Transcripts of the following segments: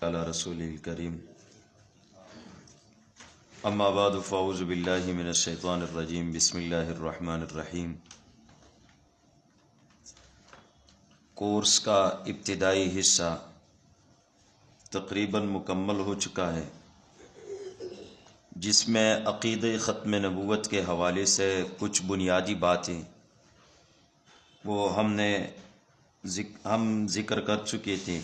علی رسول الکریم اما بعد فاعوذ باللہ من الشیطان الرجیم بسم اللہ الرحمن الرحیم۔ کورس کا ابتدائی حصہ تقریباً مکمل ہو چکا ہے، جس میں عقیدہ ختم نبوت کے حوالے سے کچھ بنیادی باتیں وہ ہم ذکر کر چکے تھے۔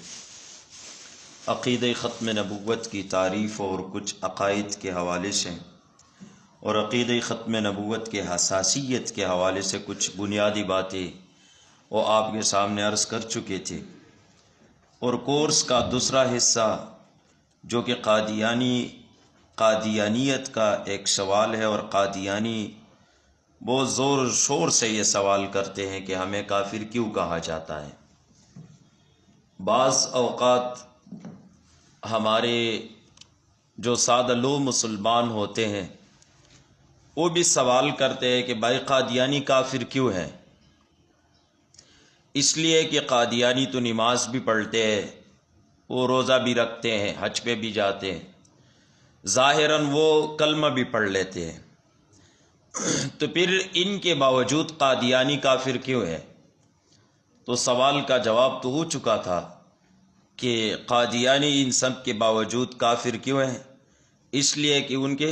عقیدہ ختم نبوت کی تعریف اور کچھ عقائد کے حوالے سے اور عقیدہ ختم نبوت کے حساسیت کے حوالے سے کچھ بنیادی باتیں وہ آپ کے سامنے عرض کر چکے تھے۔ اور کورس کا دوسرا حصہ جو کہ قادیانیت کا ایک سوال ہے، اور قادیانی بہت زور شور سے یہ سوال کرتے ہیں کہ ہمیں کافر کیوں کہا جاتا ہے۔ بعض اوقات ہمارے جو سادہ لو مسلمان ہوتے ہیں وہ بھی سوال کرتے ہیں کہ بھائی قادیانی کافر کیوں ہے؟ اس لیے کہ قادیانی تو نماز بھی پڑھتے ہیں، وہ روزہ بھی رکھتے ہیں، حج پہ بھی جاتے ہیں، ظاہراً وہ کلمہ بھی پڑھ لیتے ہیں، تو پھر ان کے باوجود قادیانی کافر کیوں ہے؟ تو سوال کا جواب تو ہو چکا تھا کہ قادیانی ان سب کے باوجود کافر کیوں ہیں؟ اس لیے کہ ان کے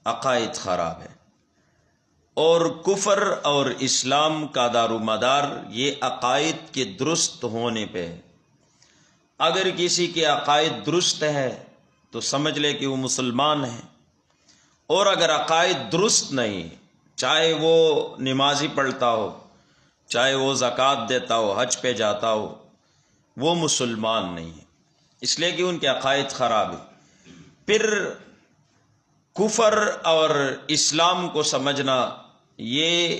عقائد خراب ہیں، اور کفر اور اسلام کا دار و مدار یہ عقائد کے درست ہونے پہ ہے۔ اگر کسی کے عقائد درست ہے تو سمجھ لے کہ وہ مسلمان ہے، اور اگر عقائد درست نہیں، چاہے وہ نمازی پڑھتا ہو، چاہے وہ زکوٰۃ دیتا ہو، حج پہ جاتا ہو، وہ مسلمان نہیں ہے، اس لیے کہ ان کے عقائد خراب ہیں۔ پھر کفر اور اسلام کو سمجھنا یہ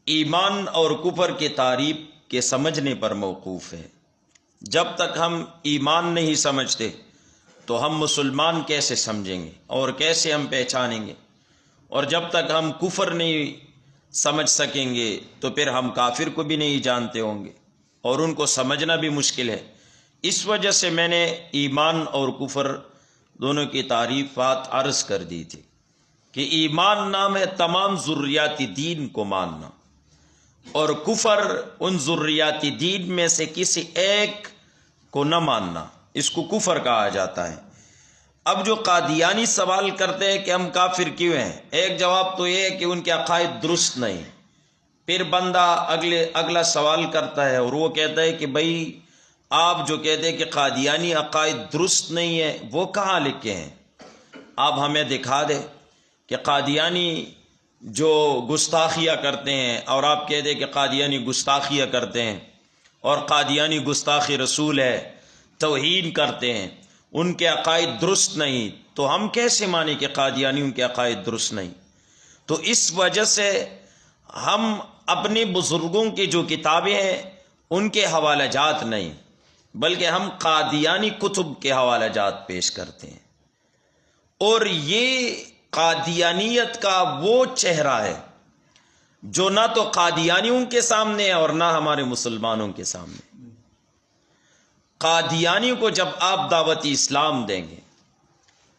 ایمان اور کفر کے تعریف کے سمجھنے پر موقوف ہے۔ جب تک ہم ایمان نہیں سمجھتے تو ہم مسلمان کیسے سمجھیں گے اور کیسے ہم پہچانیں گے؟ اور جب تک ہم کفر نہیں سمجھ سکیں گے تو پھر ہم کافر کو بھی نہیں جانتے ہوں گے، اور ان کو سمجھنا بھی مشکل ہے۔ اس وجہ سے میں نے ایمان اور کفر دونوں کی تعریفات عرض کر دی تھی کہ ایمان نام ہے تمام ذریات دین کو ماننا، اور کفر ان ذریات دین میں سے کسی ایک کو نہ ماننا، اس کو کفر کہا جاتا ہے۔ اب جو قادیانی سوال کرتے ہیں کہ ہم کافر کیوں ہیں، ایک جواب تو یہ ہے کہ ان کے عقائد درست نہیں۔ پھر بندہ اگلا سوال کرتا ہے اور وہ کہتا ہے کہ بھائی آپ جو کہتے ہیں کہ قادیانی عقائد درست نہیں ہے، وہ کہاں لکھے ہیں؟ آپ ہمیں دکھا دیں کہ قادیانی جو گستاخیاں کرتے ہیں، اور آپ کہتے ہیں کہ قادیانی گستاخیاں کرتے ہیں اور قادیانی گستاخی رسول ہے، توہین کرتے ہیں، ان کے عقائد درست نہیں، تو ہم کیسے مانیں کہ قادیانی ان کے عقائد درست نہیں؟ تو اس وجہ سے ہم اپنے بزرگوں کی جو کتابیں ہیں ان کے حوالہ جات نہیں، بلکہ ہم قادیانی کتب کے حوالہ جات پیش کرتے ہیں۔ اور یہ قادیانیت کا وہ چہرہ ہے جو نہ تو قادیانیوں کے سامنے ہے اور نہ ہمارے مسلمانوں کے سامنے۔ قادیانی کو جب آپ دعوت اسلام دیں گے،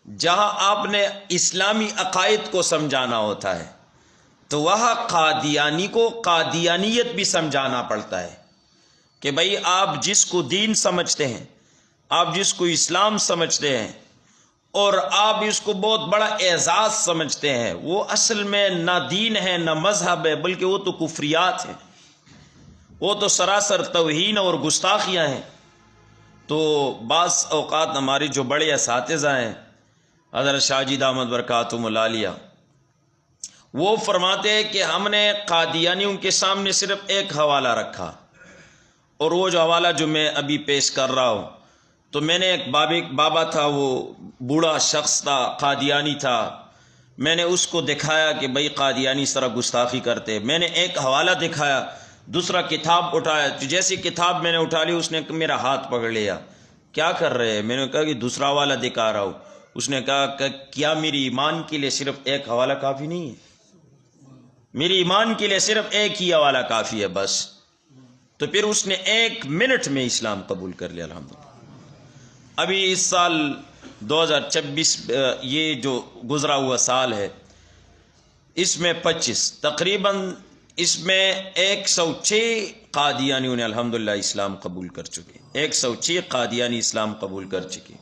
جہاں آپ نے اسلامی عقائد کو سمجھانا ہوتا ہے، تو وہاں قادیانی کو قادیانیت بھی سمجھانا پڑتا ہے کہ بھئی آپ جس کو دین سمجھتے ہیں، آپ جس کو اسلام سمجھتے ہیں، اور آپ اس کو بہت بڑا اعزاز سمجھتے ہیں، وہ اصل میں نہ دین ہے نہ مذہب ہے، بلکہ وہ تو کفریات ہیں، وہ تو سراسر توہین اور گستاخیاں ہیں۔ تو بعض اوقات ہماری جو بڑے اساتذہ ہیں، حضرت شاہ جی دامت برکاتہم العالیہ، وہ فرماتے ہیں کہ ہم نے قادیانیوں کے سامنے صرف ایک حوالہ رکھا، اور وہ جو حوالہ جو میں ابھی پیش کر رہا ہوں، تو میں نے ایک بابا تھا، وہ بوڑھا شخص تھا، قادیانی تھا، میں نے اس کو دکھایا کہ بھئی قادیانی اس طرح گستاخی کرتے، میں نے ایک حوالہ دکھایا، دوسرا کتاب اٹھایا، تو جیسی کتاب میں نے اٹھا لی اس نے میرا ہاتھ پکڑ لیا، کیا کر رہے ہیں؟ میں نے کہا کہ دوسرا حوالہ دکھا رہا ہوں۔ اس نے کہا کہ کیا میری ایمان کے لیے صرف ایک حوالہ کافی نہیں ہے؟ میری ایمان کے لیے صرف ایک ہی حوالہ کافی ہے بس۔ تو پھر اس نے 1 منٹ میں اسلام قبول کر لیا، الحمدللہ۔ ابھی اس سال 2026 یہ جو گزرا ہوا سال ہے، اس میں 25 تقریباً اس میں 106 قادیانیوں نے الحمدللہ اسلام قبول کر چکے، 106 قادیانی اسلام قبول کر چکے،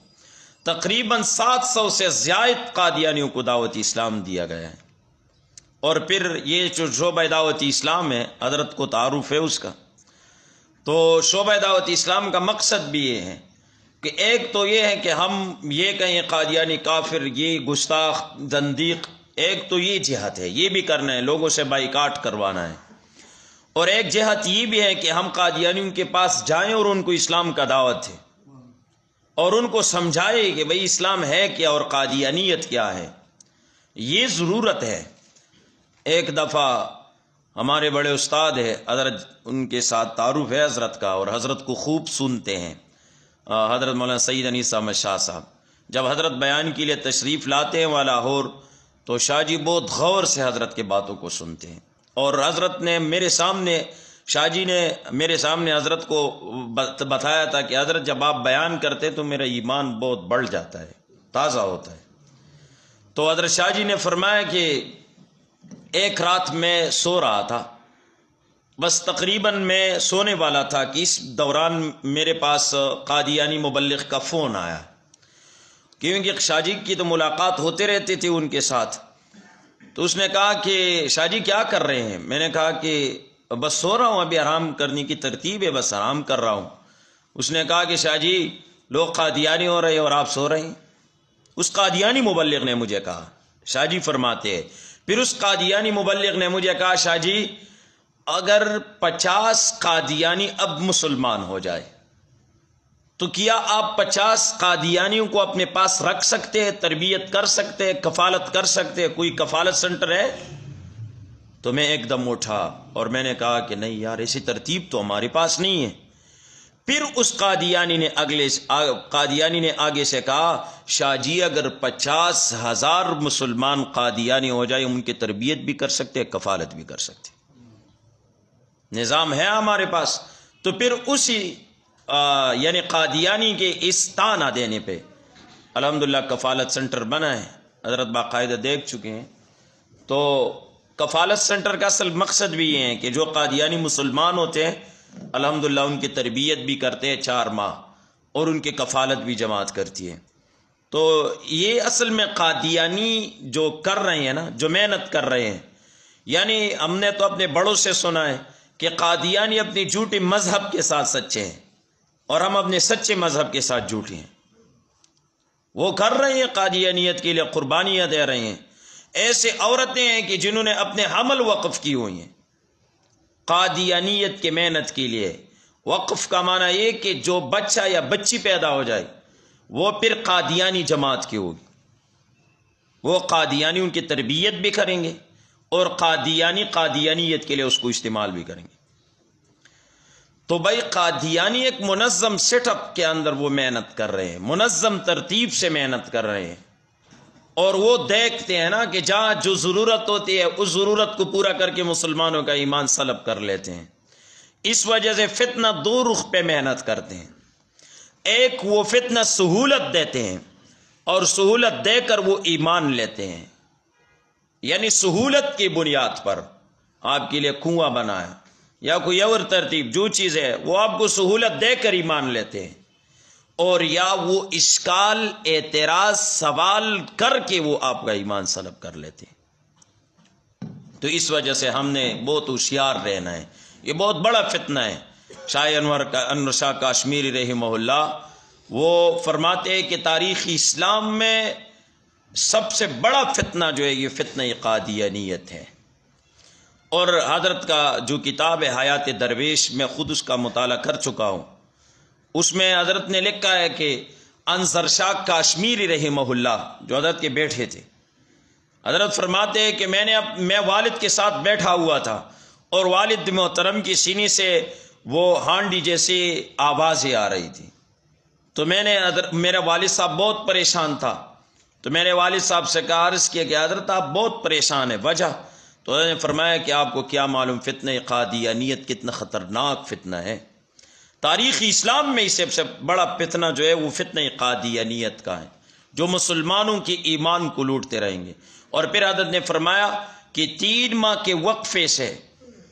تقریباً 700 سے زائد قادیانیوں کو دعوت اسلام دیا گیا ہے۔ اور پھر یہ جو شعبہ دعوت اسلام ہے، حضرت کو تعارف ہے اس کا، تو شعبہ دعوت اسلام کا مقصد بھی یہ ہے کہ ایک تو یہ ہے کہ ہم یہ کہیں قادیانی کافر، یہ گستاخ زندیق، ایک تو یہ جہت ہے، یہ بھی کرنا ہے، لوگوں سے بائیکاٹ کروانا ہے، اور ایک جہت یہ بھی ہے کہ ہم قادیانیوں کے پاس جائیں اور ان کو اسلام کا دعوت ہے اور ان کو سمجھائے کہ بھئی اسلام ہے کیا اور قادیانیت کیا ہے، یہ ضرورت ہے۔ ایک دفعہ ہمارے بڑے استاد ہے حضرت، ان کے ساتھ تعارف ہے حضرت کا اور حضرت کو خوب سنتے ہیں، حضرت مولانا سید انیس احمد شاہ صاحب جب حضرت بیان کے لیے تشریف لاتے ہیں وہاں لاہور، تو شاہ جی بہت غور سے حضرت کے باتوں کو سنتے ہیں، اور حضرت نے میرے سامنے، شاہ جی نے میرے سامنے حضرت کو بتایا تھا کہ حضرت جب آپ بیان کرتے تو میرا ایمان بہت بڑھ جاتا ہے، تازہ ہوتا ہے۔ تو حضرت شاہ جی نے فرمایا کہ ایک رات میں سو رہا تھا، بس تقریباً میں سونے والا تھا کہ اس دوران میرے پاس قادیانی مبلغ کا فون آیا، کیونکہ شاہ جی کی تو ملاقات ہوتے رہتی تھی ان کے ساتھ۔ تو اس نے کہا کہ شاہ جی کیا کر رہے ہیں؟ میں نے کہا کہ بس سو رہا ہوں، ابھی آرام کرنے کی ترتیب ہے، بس آرام کر رہا ہوں۔ اس نے کہا کہ شاہ جی لوگ قادیانی ہو رہے ہیں اور آپ سو رہے ہیں۔ اس قادیانی مبلغ نے مجھے کہا، شاہ جی فرماتے ہیں، پھر اس قادیانی مبلغ نے مجھے کہا شاہ جی اگر 50 قادیانی اب مسلمان ہو جائے تو کیا آپ 50 قادیانیوں کو اپنے پاس رکھ سکتے ہیں، تربیت کر سکتے ہیں، کفالت کر سکتے ہیں، کوئی کفالت سنٹر ہے؟ تو میں ایک دم اٹھا اور میں نے کہا کہ نہیں یار، ایسی ترتیب تو ہمارے پاس نہیں ہے۔ پھر اس قادیانی نے آگے سے کہا شاہ جی اگر 50,000 مسلمان قادیانی ہو جائے، ان کی تربیت بھی کر سکتے، کفالت بھی کر سکتے، نظام ہے ہمارے پاس۔ تو پھر اسی یعنی قادیانی کے اس تانا دینے پہ الحمدللہ کفالت سنٹر بنا ہے، حضرت باقاعدہ دیکھ چکے ہیں۔ تو کفالت سنٹر کا اصل مقصد بھی یہ ہے کہ جو قادیانی مسلمان ہوتے ہیں الحمدللہ ان کی تربیت بھی کرتے ہیں 4 ماہ، اور ان کی کفالت بھی جماعت کرتی ہے۔ تو یہ اصل میں قادیانی جو کر رہے ہیں نا، جو محنت کر رہے ہیں، یعنی ہم نے تو اپنے بڑوں سے سنا ہے کہ قادیانی اپنی جھوٹی مذہب کے ساتھ سچے ہیں اور ہم اپنے سچے مذہب کے ساتھ جھوٹے ہیں۔ وہ کر رہے ہیں قادیانیت کے لیے، قربانیاں دے رہے ہیں۔ ایسے عورتیں ہیں کہ جنہوں نے اپنے حمل وقف کی ہوئی ہیں قادیانیت کے محنت کے لیے۔ وقف کا معنی یہ کہ جو بچہ یا بچی پیدا ہو جائے وہ پھر قادیانی جماعت کی ہوگی، وہ قادیانی ان کی تربیت بھی کریں گے اور قادیانیت کے لیے اس کو استعمال بھی کریں گے۔ تو بھائی قادیانی ایک منظم سیٹ اپ کے اندر وہ محنت کر رہے ہیں، منظم ترتیب سے محنت کر رہے ہیں، اور وہ دیکھتے ہیں نا کہ جہاں جو ضرورت ہوتی ہے اس ضرورت کو پورا کر کے مسلمانوں کا ایمان سلب کر لیتے ہیں۔ اس وجہ سے فتنہ 2 رخ پہ محنت کرتے ہیں۔ ایک وہ فتنہ سہولت دیتے ہیں اور سہولت دے کر وہ ایمان لیتے ہیں، یعنی سہولت کی بنیاد پر آپ کے لیے کنواں بنایا یا کوئی اور ترتیب، جو چیز ہے وہ آپ کو سہولت دے کر ایمان لیتے ہیں، اور یا وہ اشکال، اعتراض، سوال کر کے وہ آپ کا ایمان سلب کر لیتے ہیں۔ تو اس وجہ سے ہم نے بہت ہوشیار رہنا ہے، یہ بہت بڑا فتنہ ہے۔ شاہ انور شاہ کاشمیری رحمہ اللہ وہ فرماتے ہیں کہ تاریخ اسلام میں سب سے بڑا فتنہ جو ہے یہ فتنہ قادیانیت ہے۔ اور حضرت کا جو کتاب ہے حیات درویش، میں خود اس کا مطالعہ کر چکا ہوں، اس میں حضرت نے لکھا ہے کہ انصر شاہ کاشمیری رحمہ اللہ جو حضرت کے بیٹھے تھے، حضرت فرماتے ہیں کہ میں والد کے ساتھ بیٹھا ہوا تھا اور والد محترم کی سینے سے وہ ہانڈی جیسی آوازیں آ رہی تھی، تو میرا والد صاحب بہت پریشان تھا، تو میں نے والد صاحب سے کہا، عرض کیا کہ حضرت آپ بہت پریشان ہیں، وجہ؟ تو انہوں نے فرمایا کہ آپ کو کیا معلوم فتنہ قادیانیت کتنا خطرناک فتنہ ہے، تاریخ اسلام میں اس سے بڑا فتنہ جو ہے وہ فتنہ قادیانیت کا ہے، جو مسلمانوں کی ایمان کو لوٹتے رہیں گے۔ اور پھر حضرت نے فرمایا کہ 3 ماہ کے وقفے سے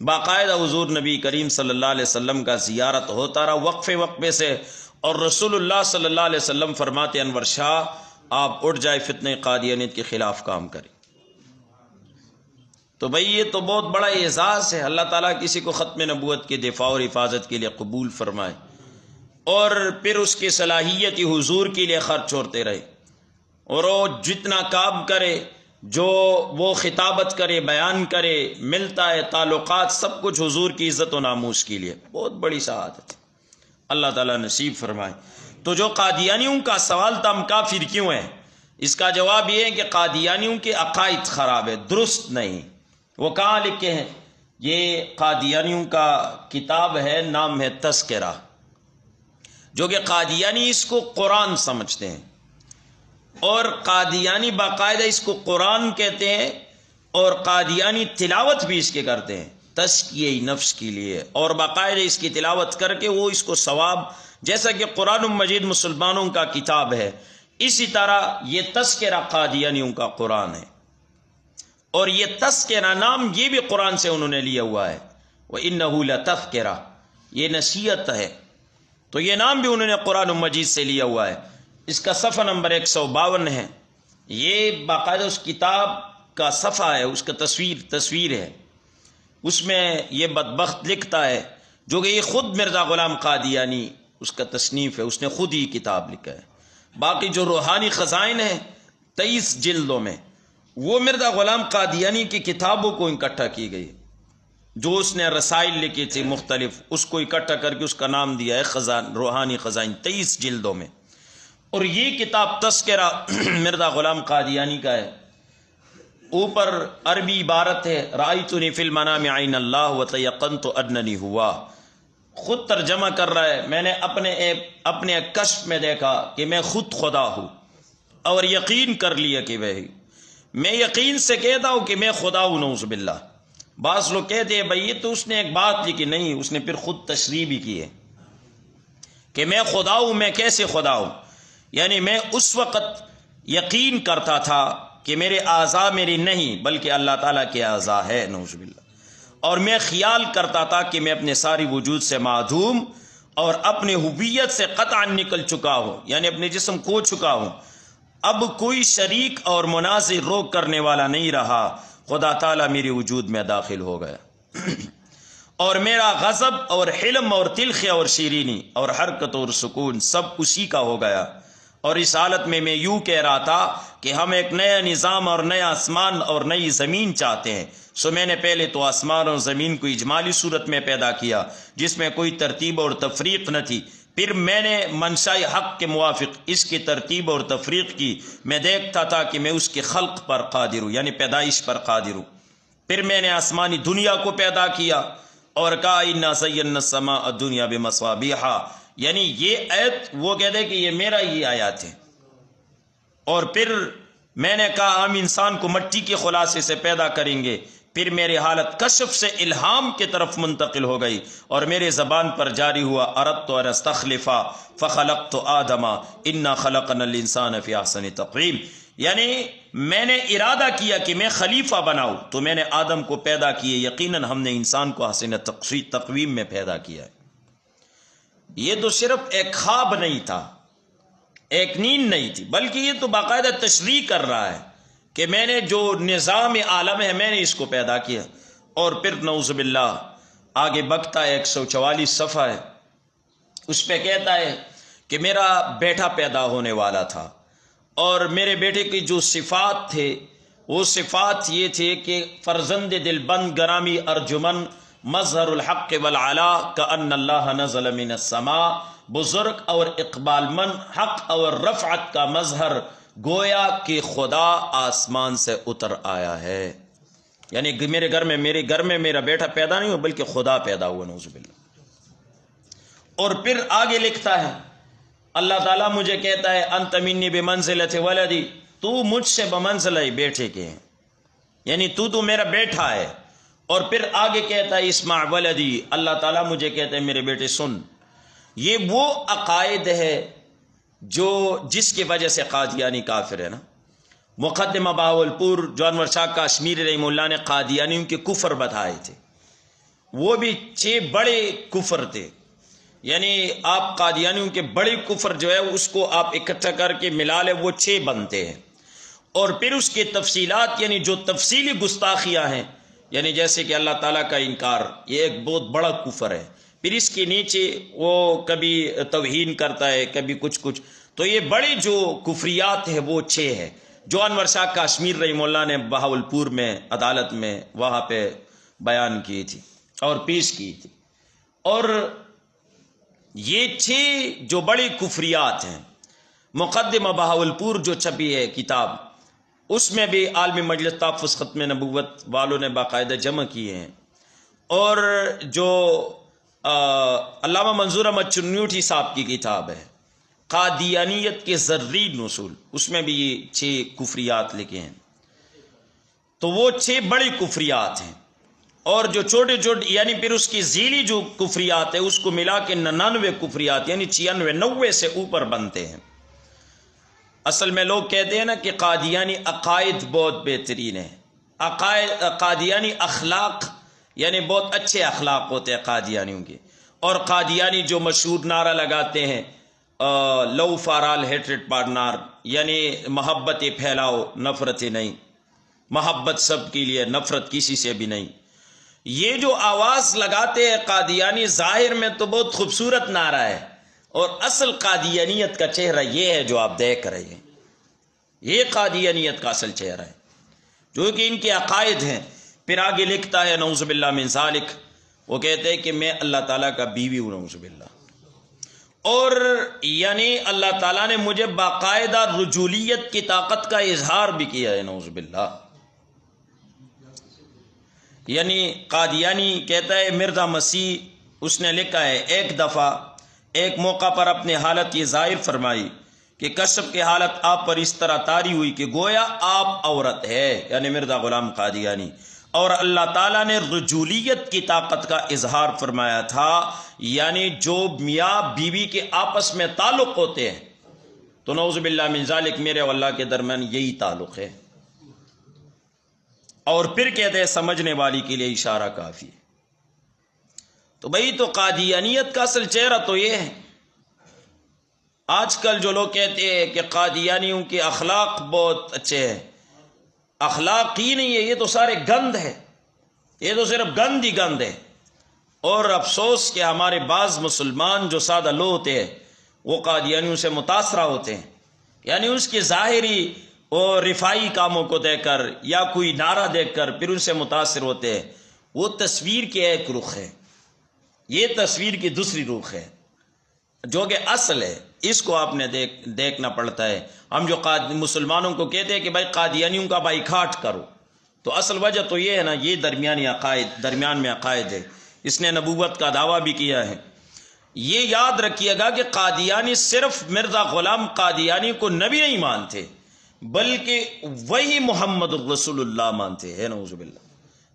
باقاعدہ حضور نبی کریم صلی اللہ علیہ وسلم کا زیارت ہوتا رہا، وقفے سے، اور رسول اللہ صلی اللہ علیہ وسلم فرماتے انور شاہ آپ اٹھ جائے فتنہ قادیانیت کے خلاف کام کریں۔ تو بھئی یہ تو بہت بڑا اعزاز ہے، اللہ تعالیٰ کسی کو ختم نبوت کے دفاع اور حفاظت کے لیے قبول فرمائے اور پھر اس کی صلاحیت حضور کے لیے خرچ ہوتے رہے، اور وہ جتنا کام کرے، جو وہ خطابت کرے، بیان کرے، ملتا ہے، تعلقات، سب کچھ حضور کی عزت و ناموس کے لیے، بہت بڑی سعادت ہے، اللہ تعالیٰ نصیب فرمائے۔ تو جو قادیانیوں کا سوال تھا ہم کافر کیوں ہیں، اس کا جواب یہ ہے کہ قادیانیوں کے عقائد خراب ہے، درست نہیں۔ وہ کہاں لکھے ہیں؟ یہ قادیانیوں کا کتاب ہے، نام ہے تذکرہ، جو کہ قادیانی اس کو قرآن سمجھتے ہیں، اور قادیانی باقاعدہ اس کو قرآن کہتے ہیں، اور قادیانی تلاوت بھی اس کے کرتے ہیں تزکیہ نفس کے لیے، اور باقاعدہ اس کی تلاوت کر کے وہ اس کو ثواب، جیسا کہ قرآن مجید مسلمانوں کا کتاب ہے، اسی طرح یہ تذکرہ قادیانیوں کا قرآن ہے، اور یہ تذکرہ نام یہ بھی قرآن سے انہوں نے لیا ہوا ہے، وَإِنَّهُ لَتَذْكِرَةٌ، یہ نصیحت ہے، تو یہ نام بھی انہوں نے قرآن مجید سے لیا ہوا ہے۔ اس کا صفحہ نمبر 152 ہے، یہ باقاعدہ اس کتاب کا صفحہ ہے، اس کا تصویر ہے، اس میں یہ بدبخت لکھتا ہے، جو کہ یہ خود مرزا غلام قادیانی اس کا تصنیف ہے، اس نے خود ہی کتاب لکھا ہے۔ باقی جو روحانی خزائن ہیں 23 جلدوں میں، وہ مرزا غلام قادیانی کی کتابوں کو اکٹھا کی گئی، جو اس نے رسائل لکھی تھی مختلف، اس کو اکٹھا کر کے اس کا نام دیا ہے روحانی خزائن، 23 جلدوں میں۔ اور یہ کتاب تذکرہ مرزا غلام قادیانی کا ہے، اوپر عربی عبارت ہے رأیتنی فی المنام عین اللہ وتیقنت اننی ہوا، خود ترجمہ کر رہا ہے، میں نے اپنے کشف میں دیکھا کہ میں خود خدا ہوں، اور یقین کر لیا کہ میں یقین سے کہتا ہوں کہ میں خدا ہوں، نعوذ باللہ۔ بعض لوگ کہتے ہیں بھائی یہ تو اس نے ایک بات لکھی، نہیں، اس نے پھر خود تشریح بھی کی ہے کہ میں خدا ہوں۔ میں کیسے خدا ہوں؟ یعنی میں اس وقت یقین کرتا تھا کہ میرے اعضاء میری نہیں بلکہ اللہ تعالیٰ کے اعضاء ہے، نعوذ باللہ، اور میں خیال کرتا تھا کہ میں اپنے ساری وجود سے معدوم اور اپنے ہویت سے قطعا نکل چکا ہوں، یعنی اپنے جسم کھو چکا ہوں، اب کوئی شریک اور مناظر روک کرنے والا نہیں رہا، خدا تعالیٰ میری وجود میں داخل ہو گیا اور میرا غضب اور حلم اور تلخی اور شیرینی اور حرکت اور سکون سب اسی کا ہو گیا، اور اس حالت میں یوں کہہ رہا تھا کہ ہم ایک نیا نظام اور نیا آسمان اور نئی زمین چاہتے ہیں۔ سو میں نے پہلے تو آسمان اور زمین کو اجمالی صورت میں پیدا کیا جس میں کوئی ترتیب اور تفریق نہ تھی، پھر میں نے منشاء حق کے موافق اس کی ترتیب اور تفریق کی، میں دیکھتا تھا کہ میں اس کے خلق پر قادر ہوں، یعنی پیدائش پر قادر ہوں۔ پھر میں نے آسمانی دنیا کو پیدا کیا اور کہا انا زینا السماء الدنیا بمصابیح، یعنی یہ آیت وہ کہتے کہ یہ میرا ہی آیات ہے۔ اور پھر میں نے کہا ہم انسان کو مٹی کے خلاصے سے پیدا کریں گے، پھر میری حالت کشف سے الہام کی طرف منتقل ہو گئی اور میرے زبان پر جاری ہوا اردت ان استخلفا فخلقت آدم انا خلقنا الانسان فی احسن تقویم، یعنی میں نے ارادہ کیا کہ میں خلیفہ بناؤں تو میں نے آدم کو پیدا کیے، یقیناً ہم نے انسان کو حسن تقویم میں پیدا کیا ہے۔ یہ تو صرف ایک خواب نہیں تھا، ایک نیند نہیں تھی، بلکہ یہ تو باقاعدہ تشریح کر رہا ہے کہ میں نے جو نظام عالم ہے میں نے اس کو پیدا کیا۔ اور پھر نعوذ باللہ آگے بکتا ہے، 144 صفحہ ہے، اس پہ کہتا ہے کہ میرا بیٹا پیدا ہونے والا تھا اور میرے بیٹے کی جو صفات تھے وہ صفات یہ تھے کہ فرزند دل بند گرامی ارجمن مظہر الحق والعلا کأن اللہ نزل من السماء، بزرگ اور اقبال من حق اور رفعت کا مظہر، گویا کہ خدا آسمان سے اتر آیا ہے، یعنی میرے گھر میں میرا بیٹا پیدا نہیں ہوا بلکہ خدا پیدا ہوا، نعوذ باللہ۔ اور پھر آگے لکھتا ہے اللہ تعالیٰ مجھے کہتا ہے انت منی بمنزلۃ ولدی، تو مجھ سے بمنزلہ بیٹے کے ہیں، یعنی تو میرا بیٹا ہے۔ اور پھر آگے کہتا ہے اسمع ولدی، اللہ تعالیٰ مجھے کہتا ہے میرے بیٹے سن، یہ وہ عقائد ہے جو جس کی وجہ سے قادیانی کافر ہے نا. مقدمہ بہاولپور جو انور شاہ کاشمیری رحمہ اللہ نے قادیانیوں کے کفر بتائے تھے، وہ بھی 6 بڑے کفر تھے. یعنی آپ قادیانیوں کے بڑے کفر جو ہے اس کو آپ اکٹھا کر کے ملا لے، وہ 6 بنتے ہیں. اور پھر اس کے تفصیلات، یعنی جو تفصیلی گستاخیاں ہیں، یعنی جیسے کہ اللہ تعالیٰ کا انکار، یہ ایک بہت بڑا کفر ہے. پھر اس کے نیچے وہ کبھی توہین کرتا ہے، کبھی کچھ. تو یہ بڑی جو کفریات ہیں وہ 6 ہے جو انور شاہ کاشمیر رحمہ اللہ نے بہاولپور میں عدالت میں وہاں پہ بیان کی تھی اور پیش کی تھی. اور یہ 6 جو بڑی کفریات ہیں، مقدمہ بہاولپور جو چھپی ہے کتاب، اس میں بھی عالمی مجلس تحفظ ختم نبوت والوں نے باقاعدہ جمع کیے ہیں. اور جو علامہ منظور احمد چنیوٹھی صاحب کی کتاب ہے قادیانیت کے زرین اصول، اس میں بھی یہ 6 کفریات لکھے ہیں. تو وہ 6 بڑی کفریات ہیں. اور جو چھوٹے یعنی پھر اس کی ذیلی جو کفریات ہے اس کو ملا کے 99 کفریات، یعنی 96 90 سے اوپر بنتے ہیں. اصل میں لوگ کہتے ہیں نا کہ قادیانی عقائد بہت بہترین ہیں، قادیانی اخلاق یعنی بہت اچھے اخلاق ہوتے ہیں قادیانیوں کے. اور قادیانی جو مشہور نعرہ لگاتے ہیں love for all hatred partner, یعنی محبتیں پھیلاؤ نفرتیں نہیں، محبت سب کے لیے نفرت کسی سے بھی نہیں. یہ جو آواز لگاتے ہیں قادیانی ظاہر میں تو بہت خوبصورت نعرہ ہے، اور اصل قادیانیت کا چہرہ یہ ہے جو آپ دیکھ رہے ہیں. یہ قادیانیت کا اصل چہرہ ہے جو کہ ان کے عقائد ہیں. پھر آگے لکھتا ہے نعوذ باللہ من ذالک، وہ کہتے ہیں کہ میں اللہ تعالیٰ کا بیوی ہوں، نعوذ باللہ. اور یعنی اللہ تعالیٰ نے مجھے باقاعدہ رجولیت کی طاقت کا اظہار بھی کیا ہے، نعوذ باللہ. یعنی قادیانی کہتا ہے مرزا مسیح اس نے لکھا ہے ایک دفعہ ایک موقع پر اپنے حالت یہ ظاہر فرمائی کہ کشف کی حالت آپ پر اس طرح طاری ہوئی کہ گویا آپ عورت ہے، یعنی مرزا غلام قادیانی. اور اللہ تعالیٰ نے رجولیت کی طاقت کا اظہار فرمایا تھا، یعنی جو میاں بیوی کے آپس میں تعلق ہوتے ہیں، تو نعوذ باللہ من ذالک میرے اور اللہ کے درمیان یہی تعلق ہے. اور پھر کہتے ہیں سمجھنے والی کے لیے اشارہ کافی ہے. تو بھئی تو قادیانیت کا اصل چہرہ تو یہ ہے. آج کل جو لوگ کہتے ہیں کہ قادیانیوں کے اخلاق بہت اچھے ہیں، اخلاق ہی نہیں ہے، یہ تو سارے گند ہے، یہ تو صرف گند ہی گند ہے. اور افسوس کہ ہمارے بعض مسلمان جو سادہ لوگ ہوتے ہیں وہ قادیانیوں سے متاثرہ ہوتے ہیں، یعنی اس کے ظاہری اور رفائی کاموں کو دیکھ کر یا کوئی نعرہ دیکھ کر پھر ان سے متاثر ہوتے ہیں. وہ تصویر کے ایک رخ ہے، یہ تصویر کی دوسری رخ ہے جو کہ اصل ہے. اس کو آپ نے دیکھنا پڑتا ہے. ہم جو مسلمانوں کو کہتے ہیں کہ بھائی قادیانیوں کا بائیکاٹ کرو، تو اصل وجہ تو یہ ہے نا، یہ درمیان میں عقائد ہے. اس نے نبوت کا دعویٰ بھی کیا ہے. یہ یاد رکھیے گا کہ قادیانی صرف مرزا غلام قادیانی کو نبی نہیں مانتے، بلکہ وہی محمد الرسول اللہ مانتے ہیں، نعوذ باللہ.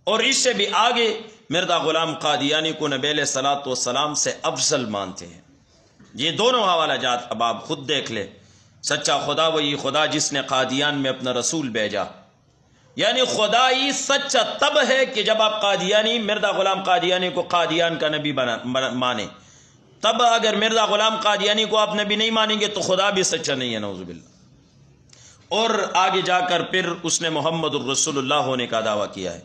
اور اس سے بھی آگے مرزا غلام قادیانی کو نبی علیہ الصلوۃ والسلام سے افضل مانتے ہیں. یہ دونوں حوالہ جات اب آپ خود دیکھ لیں. سچا خدا وہی خدا جس نے قادیان میں اپنا رسول بھیجا. یعنی خدائی سچا تب ہے کہ جب آپ قادیانی مرزا غلام قادیانی کو قادیان کا نبی مانے. تب اگر مرزا غلام قادیانی کو آپ نبی نہیں مانیں گے تو خدا بھی سچا نہیں ہے، نعوذ باللہ. اور آگے جا کر پھر اس نے محمد الرسول اللہ ہونے کا دعویٰ کیا ہے.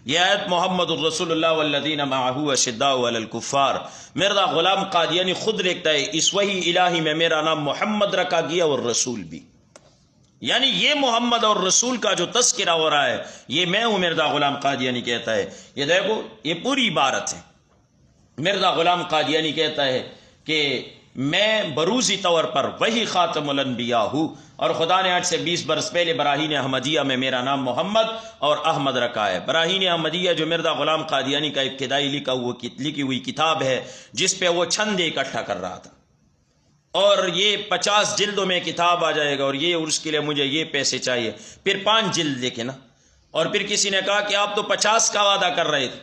یہ آیت محمد الرسول اللہ والذین معہ اشداء علی الکفار، مرزا غلام قادیانی خود لکھتا ہے اس وحی الہی میں میرا نام محمد رکھا گیا اور رسول بھی. یعنی یہ محمد اور رسول کا جو تذکرہ ہو رہا ہے یہ میں ہوں، مرزا غلام قادیانی کہتا ہے. یہ دیکھو یہ پوری عبارت ہے. مرزا غلام قادیانی کہتا ہے کہ میں بروزی طور پر وہی خاتم الانبیاء ہوں، اور خدا نے آج سے 20 برس پہلے براہین احمدیہ میں میرا نام محمد اور احمد رکھا ہے. براہین احمدیہ جو مرزا غلام قادیانی کا ابتدائی لکھی ہوئی کتاب ہے جس پہ وہ چھندے اکٹھا کر رہا تھا، اور یہ 50 جلدوں میں کتاب آ جائے گا، اور یہ اس کے لیے مجھے یہ پیسے چاہیے. پھر 5 جلد لکھے نا، اور پھر کسی نے کہا کہ آپ تو 50 کا وعدہ کر رہے تھے،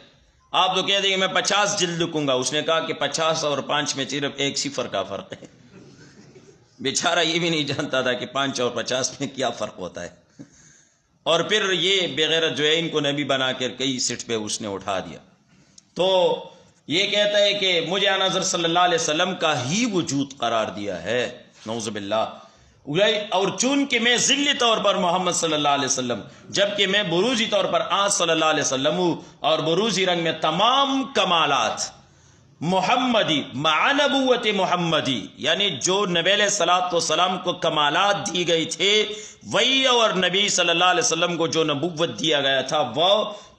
آپ تو کہہ دیں کہ میں 50 جلد لکھوں گا. اس نے کہا کہ 50 اور 5 میں صرف 1 صفر کا فرق ہے. بیچارہ یہ بھی نہیں جانتا تھا کہ 5 اور 50 میں کیا فرق ہوتا ہے. اور پھر یہ بغیرت جو ہے ان کو نبی بنا کر کئی سٹ پہ اس نے اٹھا دیا. تو یہ کہتا ہے کہ مجھے آن حضرت صلی اللہ علیہ وسلم کا ہی وجود قرار دیا ہے، نعوذ باللہ. اور چونکہ میں ذلی طور پر محمد صلی اللہ علیہ وسلم، جبکہ میں بروزی طور پر آج صلی اللہ علیہ وسلم ہوں، اور بروزی رنگ میں تمام کمالات محمدی مع نبوت محمدی، یعنی جو نبی علیہ الصلوۃ والسلام کو کمالات دی گئی تھے وہی، اور نبی صلی اللہ علیہ وسلم کو جو نبوت دیا گیا تھا وہ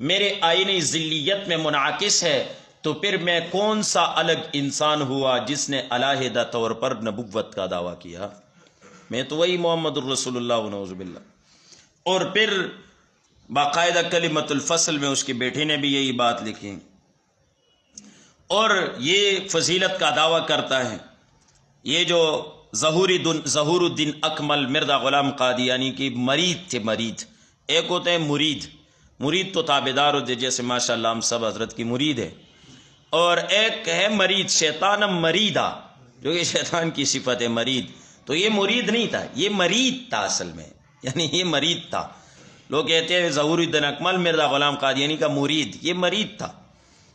میرے آئینِ ذلیت میں منعکس ہے. تو پھر میں کون سا الگ انسان ہوا جس نے علیحدہ طور پر نبوت کا دعویٰ کیا؟ میں تو وہی محمد الرسول اللہ، نعوذ باللہ. اور پھر باقاعدہ کلمۃ الفصل میں اس کے بیٹے نے بھی یہی بات لکھی، اور یہ فضیلت کا دعویٰ کرتا ہے. یہ جو ظہور الدین اکمل مرزا غلام قادیانی کی مرید تھے. مرید ایک ہوتے ہیں مرید تو تابعدار ہوتے، جیسے ماشاءاللہ ہم سب حضرت کی مرید ہے، اور ایک ہے مرید، شیطانم مریدہ، جو کہ شیطان کی صفت ہے مرید. تو یہ مرید نہیں تھا، یہ مرید تھا اصل میں، یعنی یہ مرید تھا. لوگ کہتے ہیں ظہور الدین اکمل مرزا غلام قادیانی کا مرید، یہ مرید تھا.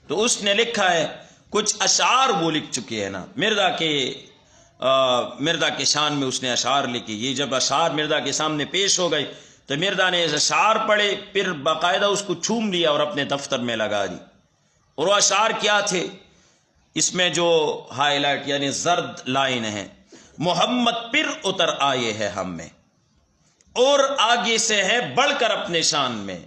تو اس نے لکھا ہے کچھ اشعار، وہ لکھ چکے ہیں نا مرزا کے شان میں اس نے اشعار لکھی. یہ جب اشعار مرزا کے سامنے پیش ہو گئے تو مرزا نے اشعار پڑھے، پھر باقاعدہ اس کو چوم لیا اور اپنے دفتر میں لگا دی. اور وہ اشعار کیا تھے؟ اس میں جو ہائی لائٹ یعنی زرد لائن ہے، محمد پھر اتر آئے ہے ہم میں، اور آگے سے ہے بڑھ کر اپنے شان میں.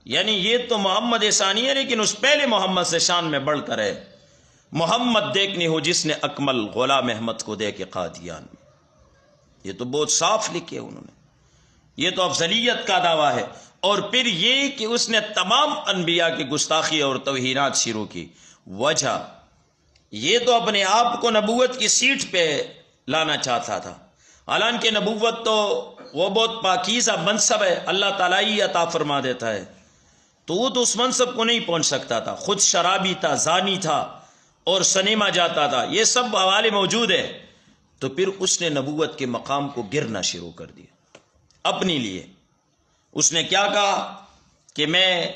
یعنی یہ تو محمد ثانی ہے، لیکن اس پہلے محمد سے شان میں بڑھ کر ہے. محمد دیکھنی ہو جس نے اکمل غلام احمد کو دیکھے قادیان میں. یہ تو بہت صاف لکھے انہوں نے، یہ تو افضلیت کا دعویٰ ہے. اور پھر یہ کہ اس نے تمام انبیاء کی گستاخی اور توہینات شروع کی. وجہ یہ تو اپنے آپ کو نبوت کی سیٹ پہ لانا چاہتا تھا، حالانکہ نبوت تو وہ بہت پاکیزہ منصب ہے، اللہ تعالیٰ ہی عطا فرما دیتا ہے. تو وہ تو اس منصب کو نہیں پہنچ سکتا تھا، خود شرابی تھا، زانی تھا، اور سنیما جاتا تھا، یہ سب حوالے موجود ہے. تو پھر اس نے نبوت کے مقام کو گرنا شروع کر دیا اپنے لیے. اس نے کیا کہا کہ میں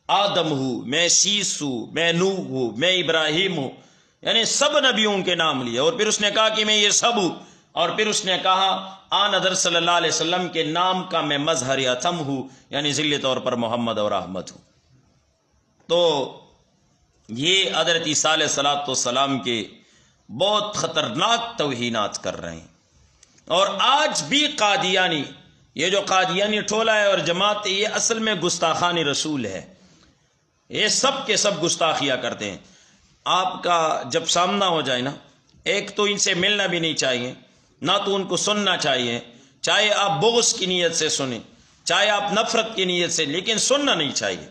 آدم ہوں، میں شیس ہوں، میں نوح ہوں، میں ابراہیم ہوں، یعنی سب نبیوں کے نام لیے. اور پھر اس نے کہا کہ میں یہ سب ہوں. اور پھر اس نے کہا آن حضرت صلی اللہ علیہ وسلم کے نام کا میں مظہر اتم ہوں، یعنی ذلی طور پر محمد اور احمد ہوں. تو یہ حضرت عیسیٰ علیہ الصلوۃ والسلام کے بہت خطرناک توہینات کر رہے ہیں. اور آج بھی قادیانی، یہ جو قادیانی ٹولہ ہے اور جماعت، یہ اصل میں گستاخان رسول ہے. یہ سب کے سب گستاخیاں کرتے ہیں. آپ کا جب سامنا ہو جائے نا، ایک تو ان سے ملنا بھی نہیں چاہیے، نہ تو ان کو سننا چاہیے، چاہے آپ بغض کی نیت سے سنیں، چاہے آپ نفرت کی نیت سے، لیکن سننا نہیں چاہیے.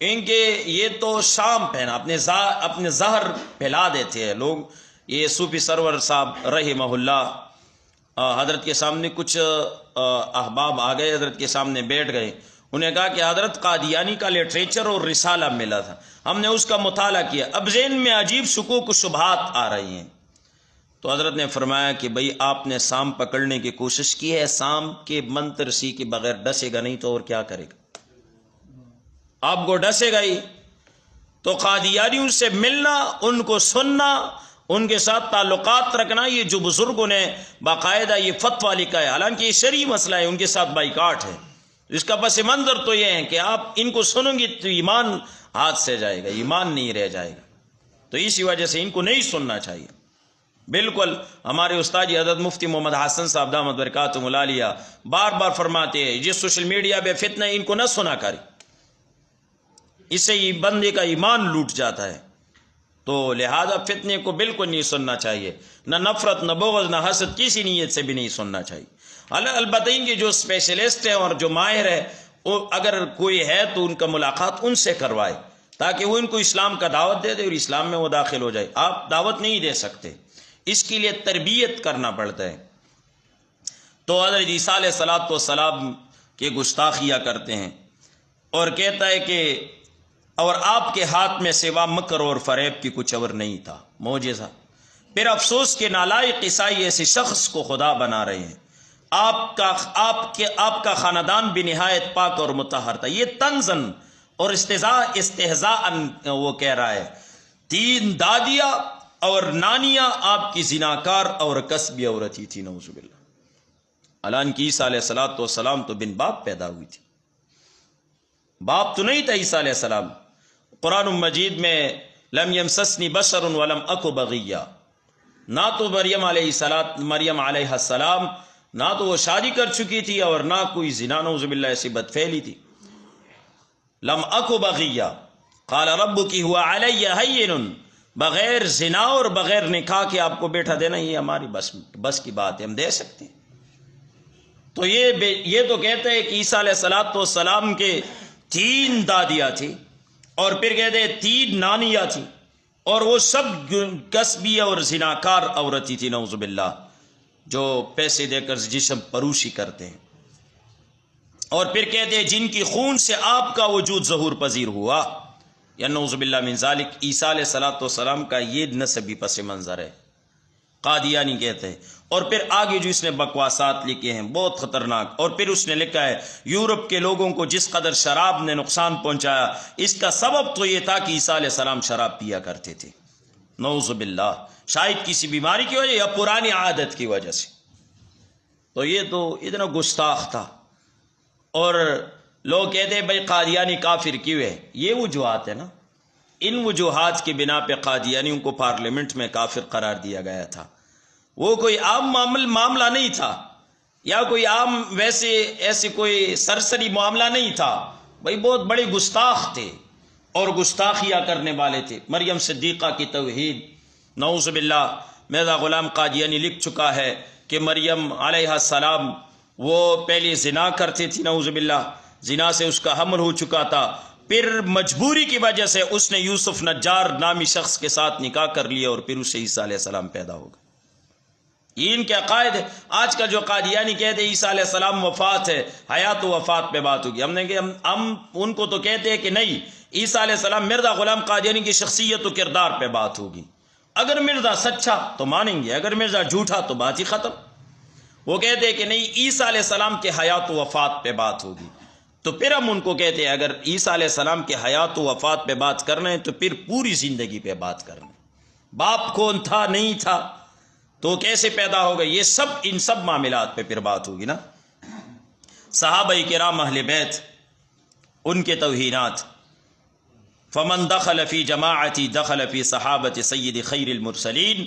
ان کے یہ تو شام پہ نا اپنے زہر پھیلا دیتے ہیں لوگ. یہ صوفی سرور صاحب رحمہ اللہ حضرت کے سامنے کچھ احباب آ گئے، حضرت کے سامنے بیٹھ گئے. انہیں کہا کہ حضرت قادیانی کا لٹریچر اور رسالہ ملا تھا، ہم نے اس کا مطالعہ کیا، اب ذہن میں عجیب شکوک و شبہات آ رہی ہیں. تو حضرت نے فرمایا کہ بھئی آپ نے سام پکڑنے کی کوشش کی ہے، سام کے منتر سی کے بغیر ڈسے گا نہیں تو اور کیا کرے گا؟ آپ کو ڈسے گا ہی. تو قادیانیوں سے ملنا، ان کو سننا، ان کے ساتھ تعلقات رکھنا، یہ جو بزرگوں نے باقاعدہ یہ فتویٰ لکھا ہے، حالانکہ یہ شرعی مسئلہ ہے، ان کے ساتھ بائیکاٹ ہے. اس کا پس منظر تو یہ ہے کہ آپ ان کو سنیں گے تو ایمان ہاتھ سے جائے گا، ایمان نہیں رہ جائے گا. تو اسی وجہ سے ان کو نہیں سننا چاہیے. بالکل ہمارے استاد حضرت مفتی محمد حسن صاحب دامت برکاتہم العالیہ بار بار فرماتے ہیں، جس سوشل میڈیا پہ فتنہ ان کو نہ سنا کرے، اس سے یہ بندے کا ایمان لوٹ جاتا ہے. تو لہذا فتنے کو بالکل نہیں سننا چاہیے، نہ نفرت، نہ بغض، نہ حسد، کسی نیت سے بھی نہیں سننا چاہیے. البتہ ان کے جو اسپیشلسٹ ہیں اور جو ماہر ہے، اگر کوئی ہے تو ان کا ملاقات ان سے کروائے، تاکہ وہ ان کو اسلام کا دعوت دے دے اور اسلام میں وہ داخل ہو جائے. آپ دعوت نہیں دے سکتے، اس کے لیے تربیت کرنا پڑتا ہے. تو حضرت عیسیٰ علیہ الصلوۃ والسلام کے گستاخیاں کرتے ہیں، اور کہتا ہے کہ اور آپ کے ہاتھ میں سوا مکر اور فریب کی کچھ اور نہیں تھا۔ معجزہ۔ پھر افسوس کے نالائق عیسائی ایسے شخص کو خدا بنا رہے ہیں۔ آپ کا خاندان بھی نہایت پاک اور مطہر تھا۔ یہ طنزاً اور استہزاءً وہ کہہ رہا ہے، 3 دادیاں اور نانیاں آپ کی زناکار اور کسبی عورت ہی تھی، نعوذ باللہ۔ حالانکہ عیسیٰ علیہ السلام تو بن باپ پیدا ہوئی تھی، باپ تو نہیں تھا عیسیٰ علیہ السلام۔ قرآن مجید میں لم یمسسنی بشر ولم اک بغیہ، نہ تو مریم علیہ السلام نہ تو وہ شادی کر چکی تھی اور نہ کوئی زنا، نعوذ باللہ، ایسی بدفعلی تھی۔ لم اک بغیہ قال ربک هو علی ہین، بغیر زنا اور بغیر نکاح کے آپ کو بیٹا دینا یہ ہماری بس کی بات ہے، ہم دے سکتے ہیں۔ تو یہ تو کہتے ہیں کہ عیسیٰ علیہ السلام کے 3 دادیاں تھیں اور پھر کہتے ہیں 3 نانیاں تھیں، اور وہ سب کسبی اور زناکار عورتیں تھی، نعوذ باللہ، جو پیسے دے کر جسم پروشی کرتے ہیں۔ اور پھر کہتے ہیں جن کی خون سے آپ کا وجود ظہور پذیر ہوا، یا نعوذ باللہ من ذالک۔ عیسیٰ علیہ السلام کا یہ نسبی پس منظر ہے، قادیانی کہتے ہیں۔ اور پھر آگے جو اس نے بکواسات لکھے ہیں بہت خطرناک، اور پھر اس نے لکھا ہے یورپ کے لوگوں کو جس قدر شراب نے نقصان پہنچایا، اس کا سبب تو یہ تھا کہ عیسیٰ علیہ السلام شراب پیا کرتے تھے، نعوذ باللہ، شاید کسی بیماری کی وجہ یا پرانی عادت کی وجہ سے۔ تو یہ تو اتنا گستاخ تھا۔ اور لوگ کہتے ہیں بھائی قادیانی کافر کیوں ہے، یہ وجوہات ہے نا، ان وجوہات کی بنا پہ قادیانیوں کو پارلیمنٹ میں کافر قرار دیا گیا تھا۔ وہ کوئی عام معاملہ نہیں تھا، یا کوئی عام ایسے کوئی سرسری معاملہ نہیں تھا، بھائی بہت بڑے گستاخ تھے اور گستاخیاں کرنے والے تھے۔ مریم صدیقہ کی توحید، نعوذ باللہ، مرزا غلام قادیانی لکھ چکا ہے کہ مریم علیہ السلام وہ پہلے زنا کرتی تھی، نعوذ باللہ، زنا سے اس کا حمل ہو چکا تھا، پھر مجبوری کی وجہ سے اس نے یوسف نجار نامی شخص کے ساتھ نکاح کر لیا اور پھر اسے عیسیٰ علیہ السلام پیدا ہو گئے۔ یہ ان کے عقائد ہے۔ آج کا جو قادیانی کہتے ہیں عیسیٰ علیہ السلام وفات ہے، حیات و وفات پہ بات ہوگی، ہم ان کو تو کہتے ہیں کہ نہیں، عیسیٰ علیہ السلام، مرزا غلام قادیانی کی شخصیت و کردار پہ بات ہوگی۔ اگر مرزا سچا تو مانیں گے، اگر مرزا جھوٹا تو بات ہی ختم۔ وہ کہتے ہیں کہ نہیں، عیسیٰ علیہ السلام کے حیات و وفات پہ بات ہوگی، تو پھر ہم ان کو کہتے ہیں اگر عیسیٰ علیہ السلام کے حیات و وفات پہ بات کرنا ہے تو پھر پوری زندگی پہ بات کرنا ہے۔ باپ کون تھا، نہیں تھا، تو کیسے پیدا ہو گئے، یہ سب، ان سب معاملات پہ پھر بات ہوگی نا۔ صحابہ کرام اہل بیت، ان کے توہینات، فمن دخل فی جماعتی دخل فی صحابت سید خیر المرسلین،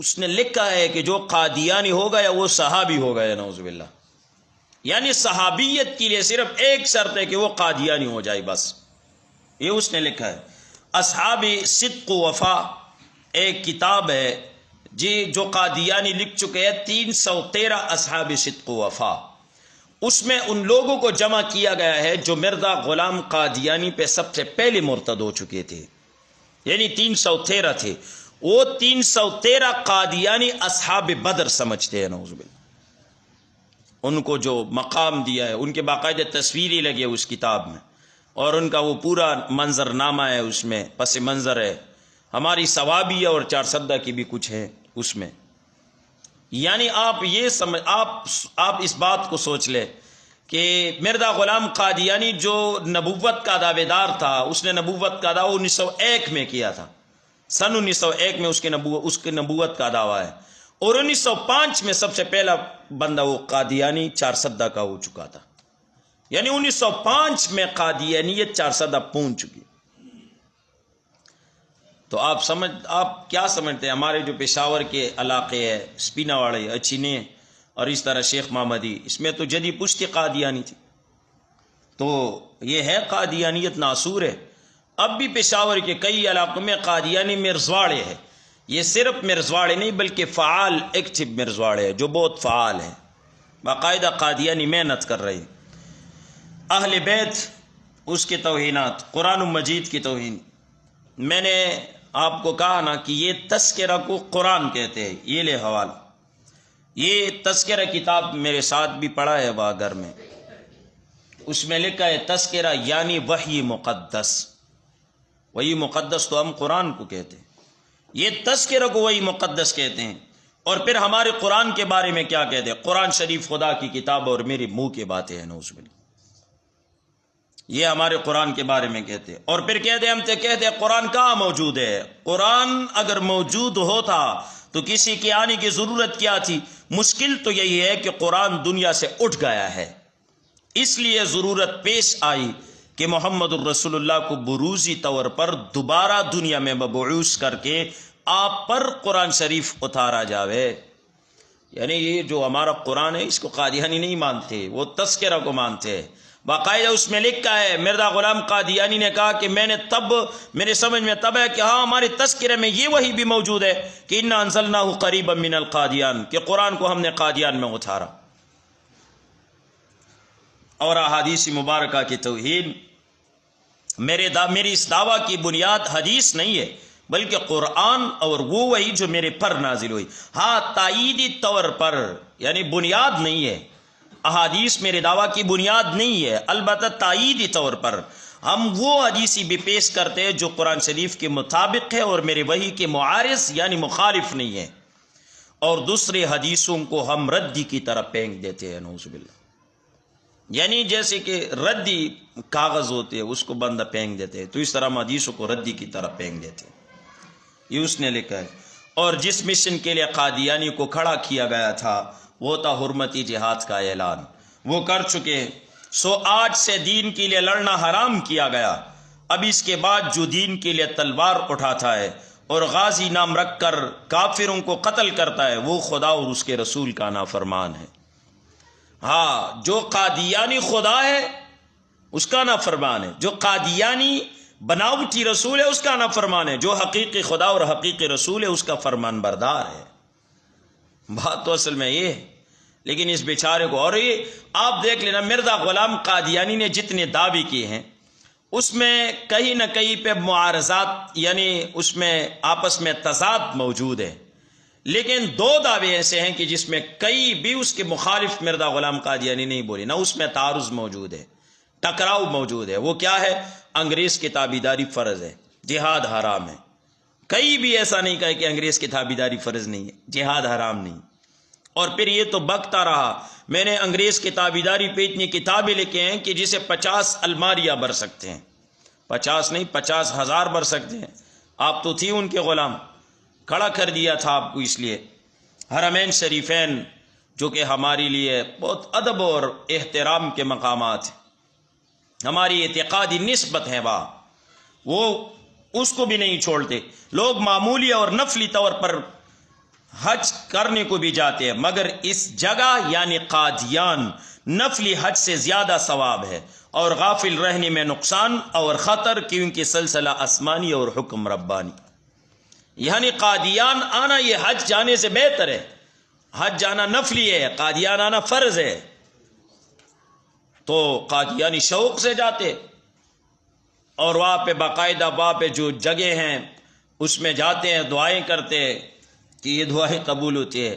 اس نے لکھا ہے کہ جو قادیانی ہو گیا وہ صحابی ہو گیا، نعوذ باللہ۔ یعنی صحابیت کے لیے صرف ایک شرط ہے کہ وہ قادیانی ہو جائے، بس، یہ اس نے لکھا ہے۔ اصحاب صدق و وفا ایک کتاب ہے جی جو قادیانی لکھ چکے ہیں، 313 اصحاب صدق و وفا، اس میں ان لوگوں کو جمع کیا گیا ہے جو مرزا غلام قادیانی پہ سب سے پہلے مرتد ہو چکے تھے، یعنی 313 تھے۔ وہ 313 قادیانی اصحاب بدر سمجھتے ہیں، نعوذ باللہ۔ ان کو جو مقام دیا ہے، ان کے باقاعدہ تصویریں لگے اس کتاب میں، اور ان کا وہ پورا منظر نامہ ہے، اس میں پس منظر ہے، ہماری ثوابیہ اور 400 کی بھی کچھ ہے اس میں۔ یعنی آپ یہ آپ اس بات کو سوچ لیں کہ مرزا غلام قادیانی جو نبوت کا دعوے دار تھا، اس نے نبوت کا دعویٰ 1901 میں کیا تھا، سن 1901 میں اس کے نبوت کا دعویٰ ہے، اور 1905 میں سب سے پہلا بندہ وہ قادیانی 400 کا ہو چکا تھا، یعنی 1905 میں قادیانیت 400 پہنچ چکی۔ تو آپ کیا سمجھتے ہیں، ہمارے جو پشاور کے علاقے ہے، سپینا واڑے، اچینے اور اس طرح شیخ محمدی، اس میں تو جدی پشتی قادیانی تھی، تو یہ ہے قادیانیت ناسور ہے۔ اب بھی پشاور کے کئی علاقوں میں قادیانی مرزواڑے ہے، یہ صرف مرزواڑے نہیں بلکہ فعال ایکٹیو مرزواڑے ہے جو بہت فعال ہیں، باقاعدہ قادیانی محنت کر رہے ہیں۔ اہل بیت، اس کے توہینات، قرآن مجید کی توہین، میں نے آپ کو کہا نا کہ یہ تذکرہ کو قرآن کہتے ہیں، یہ لے حوالہ، یہ تذکرہ کتاب میرے ساتھ بھی پڑھا ہے وہاں گھر میں، اس میں لکھا ہے تذکرہ یعنی وحی مقدس، وہی مقدس تو ہم قرآن کو کہتے ہیں، یہ تذکرہ کو وہی مقدس کہتے ہیں، اور پھر ہمارے قرآن کے بارے میں کیا کہتے ہیں؟ قرآن شریف خدا کی کتاب اور میرے منہ کی باتیں ہیں، نعوذ باللہ، یہ ہمارے قرآن کے بارے میں کہتے ہیں۔ اور پھر کہتے ہیں، ہم تو کہتے ہیں قرآن کہاں موجود ہے؟ قرآن اگر موجود ہوتا تو کسی کے آنے کی ضرورت کیا تھی؟ مشکل تو یہی ہے کہ قرآن دنیا سے اٹھ گیا ہے، اس لیے ضرورت پیش آئی کہ محمد الرسول اللہ کو بروزی طور پر دوبارہ دنیا میں مبعوث کر کے آپ پر قرآن شریف اتارا جاوے۔ یعنی یہ جو ہمارا قرآن ہے اس کو قادیانی نہیں مانتے، وہ تذکرہ کو مانتے ہیں۔ باقاعدہ اس میں لکھا ہے، مرزا غلام قادیانی نے کہا کہ میں نے تب میرے سمجھ میں تب ہے کہ ہاں ہمارے تذکرے میں یہ وہی بھی موجود ہے کہ انا انزلناہ قریبا من القادیان، کہ قرآن کو ہم نے قادیان میں اتارا۔ اور احادیث مبارکہ کی توہین، میری اس دعویٰ کی بنیاد حدیث نہیں ہے بلکہ قرآن اور وہ وہی جو میرے پر نازل ہوئی۔ ہاں تائیدی طور پر، یعنی بنیاد نہیں ہے، احادیث میرے دعویٰ کی بنیاد نہیں ہے، البتہ تائیدی طور پر ہم وہ حدیثی بھی پیش کرتے ہیں جو قرآن شریف کے مطابق ہے اور میرے وحی کے معارض یعنی مخالف نہیں ہے، اور دوسرے حدیثوں کو ہم ردی کی طرح پھینک دیتے ہیں، نعوذ باللہ، یعنی جیسے کہ ردی کاغذ ہوتے ہیں اس کو بندہ پھینک دیتے ہیں، تو اس طرح ہم حدیثوں کو ردی کی طرح پھینک دیتے ہیں، یہ اس نے لکھا ہے۔ اور جس مشن کے لیے قادیانی کو کھڑا کیا گیا تھا وہ تھا حرمتی جہاد کا اعلان، وہ کر چکے، سو آج سے دین کے لیے لڑنا حرام کیا گیا۔ اب اس کے بعد جو دین کے لیے تلوار اٹھاتا ہے اور غازی نام رکھ کر کافروں کو قتل کرتا ہے وہ خدا اور اس کے رسول کا نافرمان ہے۔ ہاں جو قادیانی خدا ہے اس کا نافرمان ہے، جو قادیانی بناوٹی رسول ہے اس کا نافرمان ہے، جو حقیقی خدا اور حقیقی رسول ہے اس کا فرمان بردار ہے۔ بات تو اصل میں یہ ہے، لیکن اس بیچارے کو، اور یہ آپ دیکھ لینا مرزا غلام قادیانی نے جتنے دعوے کیے ہیں اس میں کہیں نہ کہیں پہ معارضات، یعنی اس میں آپس میں تضاد موجود ہے، لیکن دو دعوے ایسے ہیں کہ جس میں کئی بھی اس کے مخالف مرزا غلام قادیانی نہیں بولی، نہ اس میں تعارض موجود ہے، ٹکراؤ موجود ہے۔ وہ کیا ہے؟ انگریز کی تابعداری فرض ہے، جہاد حرام ہے۔ کئی بھی ایسا نہیں کہا کہ انگریز کی تابعداری فرض نہیں ہے، جہاد حرام نہیں۔ اور پھر یہ تو بکتا رہا، میں نے انگریز کی تابعداری پہ اتنی کتابیں لکھے ہیں کہ جسے 50 الماریاں بھر سکتے ہیں، 50 نہیں 50,000 بھر سکتے ہیں۔ آپ تو تھی ان کے غلام، کھڑا کر دیا تھا آپ کو، اس لیے حرمین شریفین جو کہ ہمارے لیے بہت ادب اور احترام کے مقامات ہیں، ہماری اعتقادی نسبت ہے، وہ اس کو بھی نہیں چھوڑتے۔ لوگ معمولی اور نفلی طور پر حج کرنے کو بھی جاتے ہیں، مگر اس جگہ یعنی قادیان نفلی حج سے زیادہ ثواب ہے، اور غافل رہنے میں نقصان اور خطر، کیونکہ سلسلہ آسمانی اور حکم ربانی، یعنی قادیان آنا یہ حج جانے سے بہتر ہے۔ حج جانا نفلی ہے، قادیان آنا فرض ہے، تو قادیانی شوق سے جاتے، اور وہاں پہ باقاعدہ وہاں پہ جو جگہ ہیں اس میں جاتے ہیں، دعائیں کرتے ہیں کہ یہ دعائیں قبول ہوتی ہے۔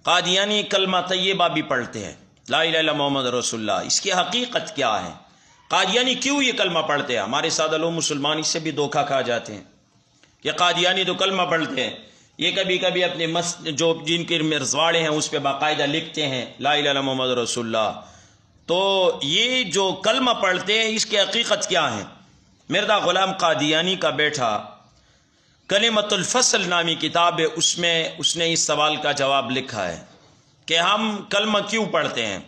قادیانی کلمہ طیبہ بھی پڑھتے ہیں، لا الہ الا محمد رسول اللہ۔ اس کی حقیقت کیا ہے؟ قادیانی کیوں یہ کلمہ پڑھتے ہیں؟ ہمارے سادہ لوگ مسلمان اس سے بھی دھوکہ کھا جاتے ہیں کہ قادیانی تو کلمہ پڑھتے ہیں، یہ کبھی کبھی اپنے جو جن کے مرزواڑے ہیں اس پہ باقاعدہ لکھتے ہیں لا الہ الا محمد رسول اللہ۔ تو یہ جو کلمہ پڑھتے ہیں اس کی حقیقت کیا ہے؟ مرزا غلام قادیانی کا بیٹا کلمۃ الفصل نامی کتاب ہے، اس میں اس نے اس سوال کا جواب لکھا ہے کہ ہم کلمہ کیوں پڑھتے ہیں۔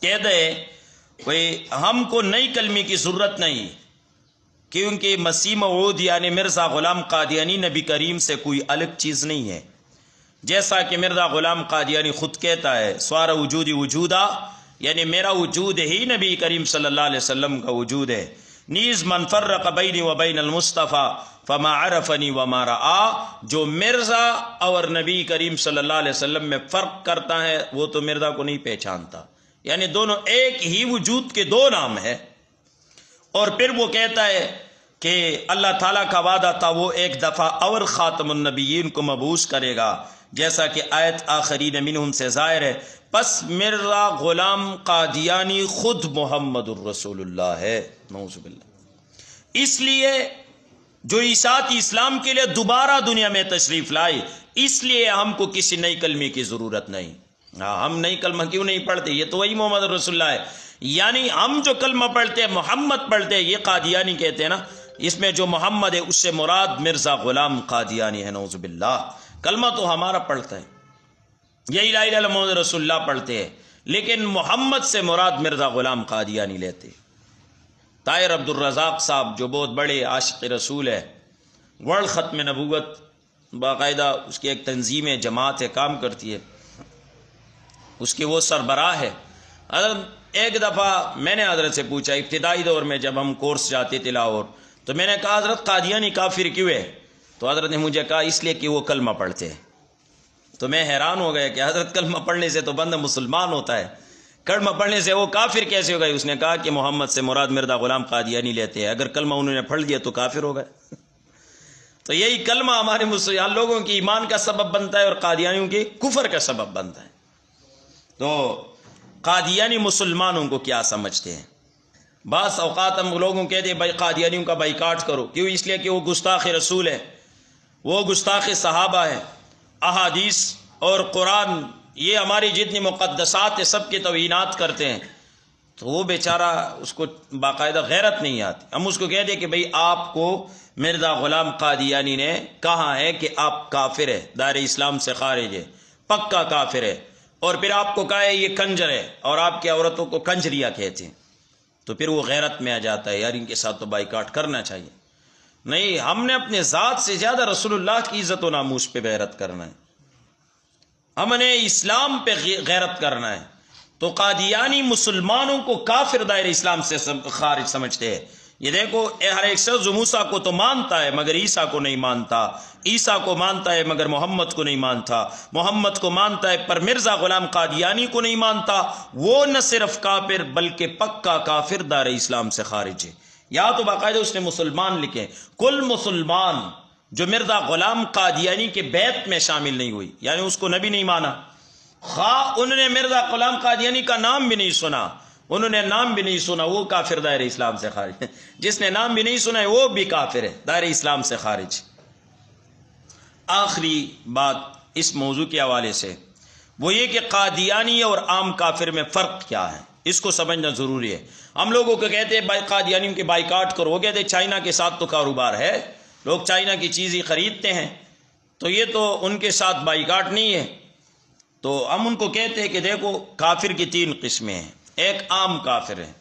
کہتے ہیں بھئی ہم کو نئی کلمے کی ضرورت نہیں، کیونکہ مسیح موعود یعنی مرزا غلام قادیانی نبی کریم سے کوئی الگ چیز نہیں ہے، جیسا کہ مرزا غلام قادیانی خود کہتا ہے، سوار وجودی وجودا، یعنی میرا وجود ہی نبی کریم صلی اللہ علیہ وسلم کا وجود ہے۔ نیز من فرق بینی و بین المصطفیٰ فما عرفنی وما رعا، جو مرزا اور نبی کریم صلی اللہ علیہ وسلم میں فرق کرتا ہے وہ تو مرزا کو نہیں پہچانتا، یعنی دونوں ایک ہی وجود کے دو نام ہے۔ اور پھر وہ کہتا ہے کہ اللہ تعالیٰ کا وعدہ تھا وہ ایک دفعہ اور خاتم النبیین کو مبعوث کرے گا، جیسا کہ آیت آخرین منہم سے ظاہر ہے۔ پس مرزا غلام قادیانی خود محمد الرسول اللہ ہے، نعوذ باللہ۔ اس لیے جو عیسائی اسلام کے لیے دوبارہ دنیا میں تشریف لائے، اس لیے ہم کو کسی نئی کلمے کی ضرورت نہیں۔ ہم نئی کلمہ کیوں نہیں پڑھتے؟ یہ تو وہی محمد رسول اللہ ہے۔ یعنی ہم جو کلمہ پڑھتے ہیں، محمد پڑھتے ہیں، یہ قادیانی کہتے ہیں نا، اس میں جو محمد ہے اس سے مراد مرزا غلام قادیانی ہے، نعوذ باللہ۔ کلمہ تو ہمارا پڑھتا ہے، یہی لا الہ الا اللہ محمد رسول اللہ پڑھتے ہیں، لیکن محمد سے مراد مرزا غلام قادیانی لیتے ہیں۔ طاہر عبد الرزاق صاحب جو بہت بڑے عاشق رسول ہے، ورلڈ ختم نبوت، باقاعدہ اس کی ایک تنظیم ہے، جماعت ہے، کام کرتی ہے، اس کی وہ سربراہ ہے۔ حضرت ایک دفعہ میں نے حضرت سے پوچھا، ابتدائی دور میں جب ہم کورس جاتے تھے لاہور، تو میں نے کہا حضرت قادیانی کافر کیوں ہے؟ تو حضرت نے مجھے کہا اس لیے کہ وہ کلمہ پڑھتے ہیں۔ تو میں حیران ہو گیا کہ حضرت کلمہ پڑھنے سے تو بندہ مسلمان ہوتا ہے، کلمہ پڑھنے سے وہ کافر کیسے ہو گئے؟ اس نے کہا کہ محمد سے مراد مرزا غلام قادیانی لیتے ہیں، اگر کلمہ انہوں نے پڑھ لیا تو کافر ہو گئے۔ تو یہی کلمہ ہمارے مسلمان لوگوں کی ایمان کا سبب بنتا ہے اور قادیانیوں کی کفر کا سبب بنتا ہے۔ تو قادیانی مسلمانوں کو کیا سمجھتے ہیں؟ بعض اوقات ہم لوگوں کہتے ہیں بھائی قادیانیوں کا بائیکاٹ کرو، کیوں؟ اس لیے کہ وہ گستاخ رسول ہے، وہ گستاخ صحابہ ہے، احادیث اور قرآن، یہ ہماری جتنی مقدسات ہے سب کی توہینات کرتے ہیں۔ تو وہ بیچارہ، اس کو باقاعدہ غیرت نہیں آتی۔ ہم اس کو کہہ دیں کہ بھئی آپ کو مرزا غلام قادیانی نے کہا ہے کہ آپ کافر ہے، دائرہ اسلام سے خارج ہے، پکا کافر ہے، اور پھر آپ کو کہا ہے یہ کنجر ہے، اور آپ کی عورتوں کو کنجریا کہتے ہیں، تو پھر وہ غیرت میں آ جاتا ہے، یار ان کے ساتھ تو بائیکاٹ کرنا چاہیے۔ نہیں، ہم نے اپنے ذات سے زیادہ رسول اللہ کی عزت و ناموس پہ غیرت کرنا ہے، ہم نے اسلام پہ غیرت کرنا ہے۔ تو قادیانی مسلمانوں کو کافر دائرہ اسلام سے خارج سمجھتے ہیں۔ یہ دیکھو، ہر ایک شخص موسیٰ کو تو مانتا ہے مگر عیسیٰ کو نہیں مانتا، عیسیٰ کو مانتا ہے مگر محمد کو نہیں مانتا، محمد کو مانتا ہے پر مرزا غلام قادیانی کو نہیں مانتا۔ وہ نہ صرف کافر بلکہ پکا کافر دائرہ اسلام سے خارج ہے۔ یا تو باقاعدہ اس نے مسلمان لکھے، کل مسلمان جو مرزا غلام قادیانی کے بیعت میں شامل نہیں ہوئی، یعنی اس کو نبی نہیں مانا، خواہ انہوں نے مرزا غلام قادیانی کا نام بھی نہیں سنا، انہوں نے نام بھی نہیں سنا، وہ کافر دائرہ اسلام سے خارج ہے۔ جس نے نام بھی نہیں سنا ہے وہ بھی کافر ہے، دائرہ اسلام سے خارج۔ آخری بات اس موضوع کے حوالے سے وہ یہ کہ قادیانی اور عام کافر میں فرق کیا ہے، اس کو سمجھنا ضروری ہے۔ ہم لوگوں کو کہتے ہیں قادیانیوں کے بائیکاٹ کرو، وہ کہتے ہیں چائنا کے ساتھ تو کاروبار ہے، لوگ چائنا کی چیزیں خریدتے ہیں، تو یہ تو ان کے ساتھ بائیکاٹ نہیں ہے۔ تو ہم ان کو کہتے ہیں کہ دیکھو، کافر کی تین قسمیں ہیں۔ ایک عام کافر ہے،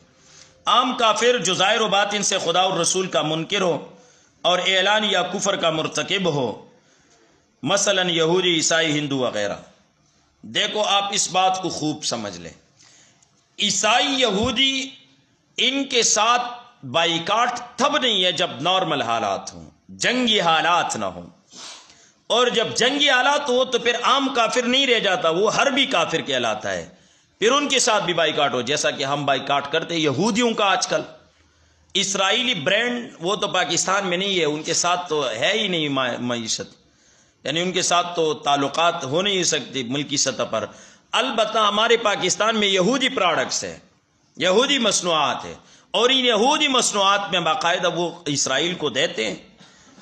عام کافر جو ظاہر و باطن سے خدا اور رسول کا منکر ہو اور اعلان یا کفر کا مرتکب ہو، مثلا یہودی، عیسائی، ہندو وغیرہ۔ دیکھو آپ اس بات کو خوب سمجھ لیں، عیسائی، یہودی، ان کے ساتھ بائیکاٹ تب نہیں ہے جب نارمل حالات ہوں، جنگی حالات نہ ہوں، اور جب جنگی حالات ہو تو پھر عام کافر نہیں رہ جاتا، وہ حربی کافر کہلاتا ہے، پھر ان کے ساتھ بھی بائیکاٹ ہو، جیسا کہ ہم بائیکاٹ کرتے ہیں یہودیوں کا آج کل۔ اسرائیلی برانڈ وہ تو پاکستان میں نہیں ہے، ان کے ساتھ تو ہے ہی نہیں معیشت، یعنی ان کے ساتھ تو تعلقات ہو نہیں سکتی ملکی سطح پر۔ البتہ ہمارے پاکستان میں یہودی پروڈکٹس ہیں، یہودی مصنوعات ہیں، اور ان یہودی مصنوعات میں باقاعدہ وہ اسرائیل کو دیتے ہیں۔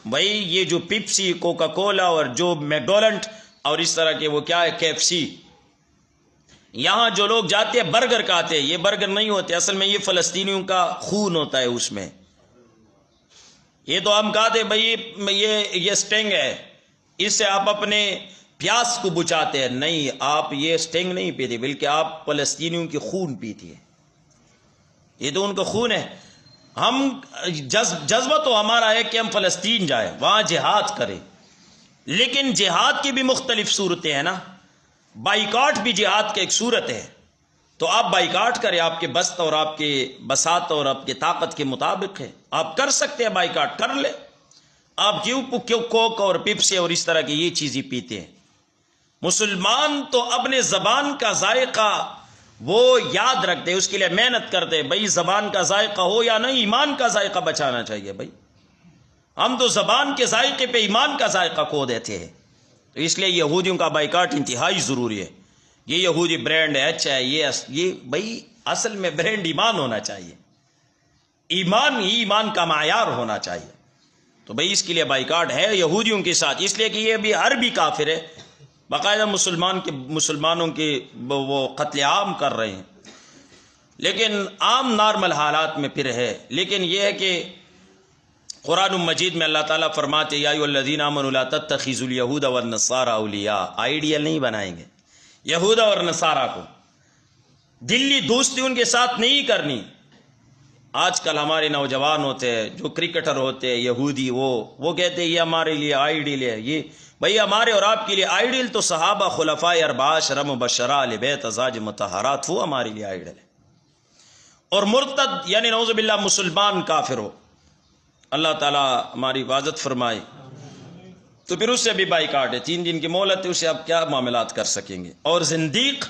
بھائی یہ جو پیپسی، کوکا کولا اور جو میکڈونلڈ اور اس طرح کے وہ کیا ہے KFC، یہاں جو لوگ جاتے ہیں برگر کھاتے ہیں، یہ برگر نہیں ہوتے، اصل میں یہ فلسطینیوں کا خون ہوتا ہے اس میں۔ یہ تو ہم کہتے ہیں بھائی یہ سٹنگ ہے، اس سے آپ اپنے پیاس کو بچاتے ہیں، نہیں، آپ یہ سٹنگ نہیں پیتے بلکہ آپ فلسطینیوں کی خون پیتی ہے، یہ تو ان کا خون ہے۔ ہم جذبہ تو ہمارا ہے کہ ہم فلسطین جائیں، وہاں جہاد کریں، لیکن جہاد کی بھی مختلف صورتیں ہیں نا، بائیکاٹ بھی جہاد کی ایک صورت ہے۔ تو آپ بائیکاٹ کریں، آپ کے بست اور آپ کے بساط اور آپ کے طاقت کے مطابق ہے، آپ کر سکتے ہیں، بائیکاٹ کر لیں۔ آپ کیوں کوک اور پیپسی اور اس طرح کی یہ چیزیں پیتے ہیں؟ مسلمان تو اپنے زبان کا ذائقہ وہ یاد رکھتے، اس کے لیے محنت کرتے، بھائی زبان کا ذائقہ ہو یا نہیں، ایمان کا ذائقہ بچانا چاہیے۔ بھائی ہم تو زبان کے ذائقے پہ ایمان کا ذائقہ کھو دیتے ہیں، تو اس لیے یہودیوں کا بائیکاٹ انتہائی ضروری ہے۔ یہ یہودی برانڈ ہے، اچھا ہے، یہ بھائی اصل میں برانڈ ایمان ہونا چاہیے، ایمان ہی ایمان کا معیار ہونا چاہیے۔ تو بھئی اس کے لیے بائیکاٹ ہے یہودیوں کے ساتھ، اس لیے کہ یہ بھی عربی کافر ہے، باقاعدہ مسلمانوں کے وہ قتل عام کر رہے ہیں، لیکن عام نارمل حالات میں پھر ہے۔ لیکن یہ ہے کہ قرآن مجید میں اللہ تعالیٰ فرماتے یا ایھا الذین آمنوا لا تتخذوا اليہود والنصارى اولیاء، آئیڈیل نہیں بنائیں گے یہود اور نصارہ کو، دلی دوستی ان کے ساتھ نہیں کرنی۔ آج کل ہمارے نوجوان ہوتے ہیں جو کرکٹر ہوتے ہیں یہودی، وہ کہتے ہیں یہ ہمارے لیے آئیڈیل ہے۔ یہ بھئی ہمارے اور آپ کے لیے آئیڈیل تو صحابہ، خلفائے اربعہ، عشرہ مبشرہ، اہل بیت، ازواج مطہرات، وہ ہمارے لیے آئیڈیل ہے۔ اور مرتد یعنی نعوذ باللہ مسلمان کافر ہو، اللہ تعالیٰ ہماری حفاظت فرمائے، تو پھر اس سے بھی بائیکاٹ ہے، 3 دن کی مہلت ہے، اس سے آپ کیا معاملات کر سکیں گے۔ اور زندیق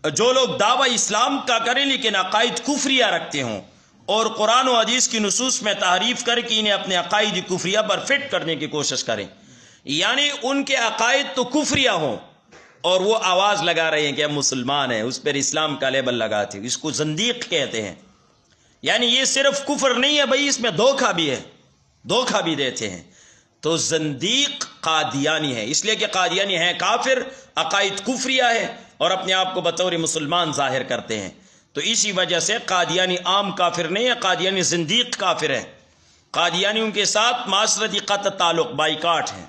جو لوگ دعوی اسلام کا کریں لیکن عقائد کفریہ رکھتے ہوں اور قرآن و حدیث کی نصوص میں تحریف کر کے انہیں اپنے عقائد کفریہ پر فٹ کرنے کی کوشش کریں، یعنی ان کے عقائد تو کفریہ ہوں اور وہ آواز لگا رہے ہیں کہ ہم مسلمان ہیں، اس پر اسلام کا لیبل لگاتے ہیں، اس کو زندیق کہتے ہیں۔ یعنی یہ صرف کفر نہیں ہے بھائی، اس میں دھوکہ بھی ہے، دھوکہ بھی دیتے ہیں۔ تو زندیق قادیانی ہے، اس لیے کہ قادیانی ہے کافر، عقائد کفریہ ہے اور اپنے آپ کو بطور مسلمان ظاہر کرتے ہیں، تو اسی وجہ سے قادیانی عام کافر نہیں ہے، قادیانی زندیق کافر ہے۔ قادیانیوں کے ساتھ معاشرتی قطع تعلق، بائیکاٹ ہے۔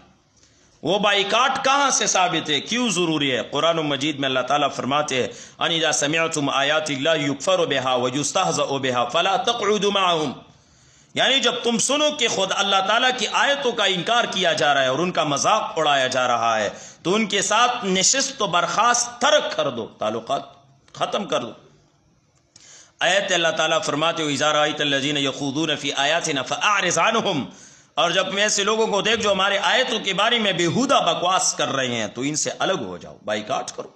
وہ بائیکاٹ کہاں سے ثابت ہے، کیوں ضروری ہے؟ قرآن مجید میں اللہ تعالیٰ فرماتے ہیں ان اذا سمعتم آیات اللہ یکفر بها ویستہزأ بها فلا تقعدوا معهم، یعنی جب تم سنو کہ خود اللہ تعالیٰ کی آیتوں کا انکار کیا جا رہا ہے اور ان کا مذاق اڑایا جا رہا ہے تو ان کے ساتھ نشست و برخاست ترک کر دو، تعلقات ختم کر دو۔ آیت اللہ تعالیٰ فرماتے ہو اذا رأیت الذین یخوضون فی آیاتنا فاعرض عنہم، اور جب میں ایسے لوگوں کو دیکھ جو ہمارے آیتوں کے بارے میں بیہودہ بکواس کر رہے ہیں تو ان سے الگ ہو جاؤ، بائیکاٹ کرو۔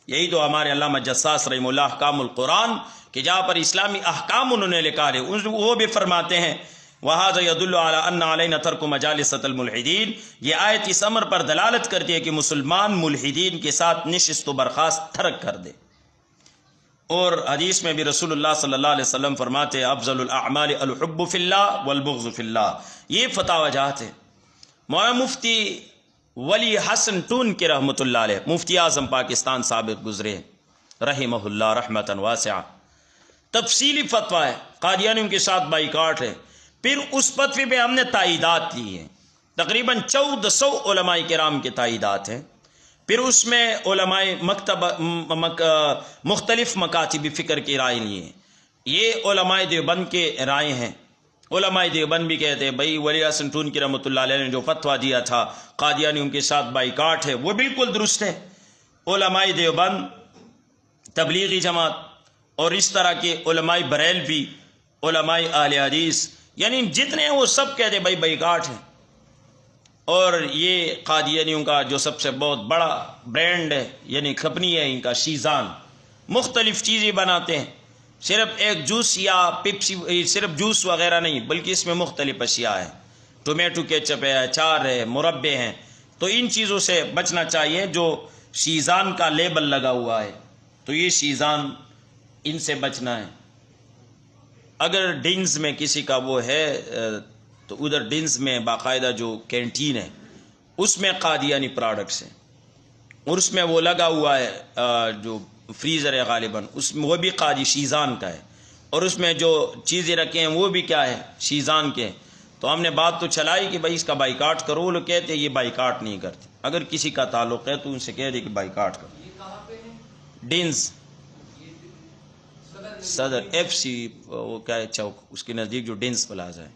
یہی تو ہمارے علامہ جساس رحمہ اللہ احکام القرآن کہ جہاں پر اسلامی احکام انہوں نے لکھا ہے وہ بھی فرماتے ہیں وَهَذَا يَدُلُّ عَلَىٰ أَنَّ عَلَيْنَا تَرْكُ مَجَالِسَةَ الْمُلْحِدِينَ، یہ آیت اس امر پر دلالت کرتی ہے کہ مسلمان ملحدین کے ساتھ نشست و برخاست ترک کر دے۔ اور حدیث میں بھی رسول اللہ صلی اللہ علیہ وسلم فرماتے ہیں افضل الاعمال الحب فی اللہ والبغض فی اللہ، یہ فتح وجہات ہے۔ مولانا مفتی ولی حسن ٹون کے رحمۃ اللہ علیہ، مفتی اعظم پاکستان سابق گزرے رحمہ اللہ رحمتا واسعہ، تفصیلی فتویٰ ہے، قادیانیوں کے ساتھ بائیکاٹ ہے۔ پھر اس فتوی پہ ہم نے تائیدات لی ہیں، تقریباً 1400 علماء کرام کے تائیدات ہیں۔ پھر اس میں علماء مختلف مکاتب فکر کی رائے لی ہیں، یہ علماء دیوبند کے رائے ہیں۔ علماء دیوبند بھی کہتے ہیں بھائی ولی حسن ٹون کی رحمۃ اللہ علیہ نے جو فتویٰ دیا تھا قادیانیوں کے ساتھ بائیکاٹ ہے وہ بالکل درست ہے۔ علماء دیوبند، تبلیغی جماعت اور اس طرح کے علماء بریلوی، علماء اہل حدیث، یعنی جتنے ہیں وہ سب کہتے ہیں بھائی بائیکاٹ ہے۔ اور یہ قادیانیوں کا جو سب سے بہت بڑا برانڈ ہے یعنی کھپنی ہے ان کا شیزان، مختلف چیزیں بناتے ہیں، صرف ایک جوس یا پیپسی، صرف جوس وغیرہ نہیں بلکہ اس میں مختلف اشیاء ہیں، ٹومیٹو کیچپ ہے، اچار ہے، مربے ہیں، تو ان چیزوں سے بچنا چاہیے جو شیزان کا لیبل لگا ہوا ہے، تو یہ شیزان ان سے بچنا ہے۔ اگر ڈنز میں کسی کا وہ ہے تو ادھر ڈنز میں باقاعدہ جو کینٹین ہے اس میں قادیانی پروڈکٹس ہیں اور اس میں وہ لگا ہوا ہے جو فریزر ہے غالباً اس میں وہ بھی قادی شیزان کا ہے، اور اس میں جو چیزیں رکھے ہیں وہ بھی کیا ہے شیزان کے۔ تو ہم نے بات تو چلائی کہ بھائی اس کا بائیکاٹ کرو، وہ لوگ کہتے ہیں یہ بائیکاٹ نہیں کرتے، اگر کسی کا تعلق ہے تو ان سے کہہ دے کہ بائیکاٹ کرو۔ ڈنز صدر ایف سی وہ کیا ہے چوک، اس کے نزدیک جو ڈنز پلازا ہے،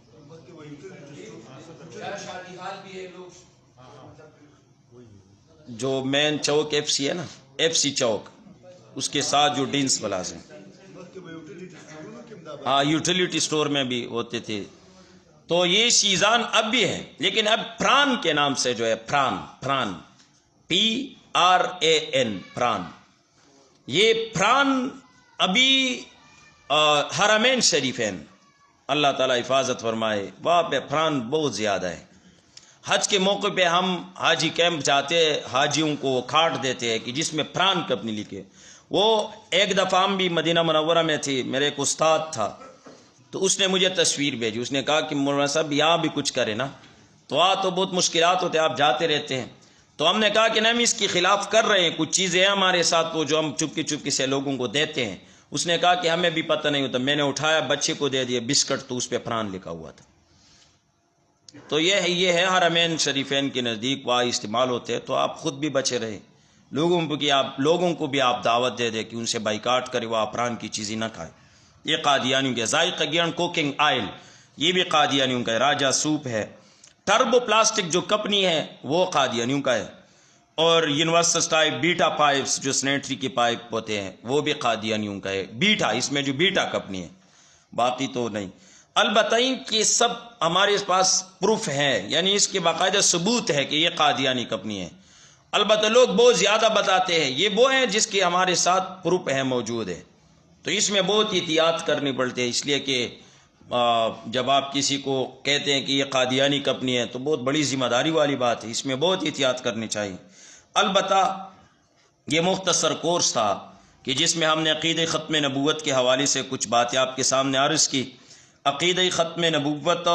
جو مین چوک ایف سی ہے نا، ایف سی چوک، اس کے ساتھ جو ڈنز پلازا ہے، ہاں یوٹیلیٹی سٹور میں بھی ہوتے تھے۔ تو یہ شیزان اب بھی ہے، لیکن اب پران کے نام سے جو ہے پران PRAN پران، یہ پران ابھی حرمین شریفین اللہ تعالیٰ حفاظت فرمائے وہاں پہ پران بہت زیادہ ہے۔ حج کے موقع پہ ہم حاجی کیمپ جاتے، حاجیوں کو کھاٹ دیتے ہیں کہ جس میں پران کمپنی لکھے۔ وہ ایک دفعہ ہم بھی مدینہ منورہ میں تھی، میرے ایک استاد تھا تو اس نے مجھے تصویر بھیجی، اس نے کہا کہ مولانا صاحب یہاں بھی کچھ کرے نا، تو بہت مشکلات ہوتے ہیں، آپ جاتے رہتے ہیں۔ تو ہم نے کہا کہ نہیں ہم اس کے خلاف کر رہے ہیں، کچھ چیزیں ہیں ہمارے ساتھ وہ جو ہم چپکی سے لوگوں کو دیتے ہیں۔ اس نے کہا کہ ہمیں بھی پتہ نہیں ہوتا، میں نے اٹھایا بچے کو دے دیا بسکٹ، تو اس پہ فرحان لکھا ہوا تھا۔ تو یہ ہے حرمین شریفین کے نزدیک وہاں استعمال ہوتے ہیں، تو آپ خود بھی بچے رہے، لوگوں کو بھی آپ دعوت دے دیں کہ ان سے بائیکاٹ کرے، وہ افران کی چیزیں نہ کھائیں۔ یہ قادیانیوں کے ذائقہ گیان کوکنگ آئل، یہ بھی قادیانیوں کا ہے۔ راجہ سوپ ہے، ٹربو پلاسٹک جو کمپنی ہے وہ قادیانیوں کا ہے، اور یونیورسل ٹائپ بیٹا پائپس جو سینیٹری کے پائپ ہوتے ہیں وہ بھی قادیانیوں کا ہے۔ بیٹا، اس میں جو بیٹا کمپنی ہے، باقی تو نہیں۔ البتہ کہ سب ہمارے پاس پروف ہے، یعنی اس کے باقاعدہ ثبوت ہے کہ یہ قادیانی کمپنی ہے۔ البتہ لوگ بہت زیادہ بتاتے ہیں، یہ وہ ہیں جس کے ہمارے ساتھ پروف ہے، موجود ہے۔ تو اس میں بہت احتیاط کرنی پڑتی ہے، اس لیے کہ جب آپ کسی کو کہتے ہیں کہ یہ قادیانی کمپنی ہے تو بہت بڑی ذمہ داری والی بات ہے، اس میں بہت احتیاط کرنی چاہیے۔ البتہ یہ مختصر کورس تھا کہ جس میں ہم نے عقیدہ ختم نبوت کے حوالے سے کچھ باتیں آپ کے سامنے عرض کی۔ عقیدہ ختم نبوت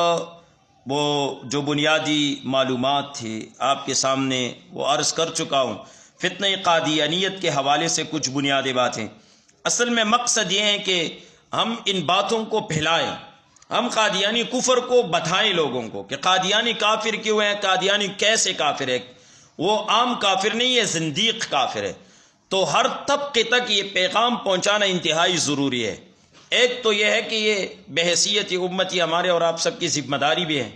وہ جو بنیادی معلومات تھی آپ کے سامنے وہ عرض کر چکا ہوں۔ فتنہ قادیانیت کے حوالے سے کچھ بنیادی باتیں، اصل میں مقصد یہ ہے کہ ہم ان باتوں کو پھیلائیں، ہم قادیانی کفر کو بتائیں لوگوں کو کہ قادیانی کافر کیوں ہے، قادیانی کیسے کافر ہے۔ وہ عام کافر نہیں ہے، زندیق کافر ہے۔ تو ہر طبقے تک یہ پیغام پہنچانا انتہائی ضروری ہے۔ ایک تو یہ ہے کہ یہ بحیثیت امتی ہمارے اور آپ سب کی ذمہ داری بھی ہے،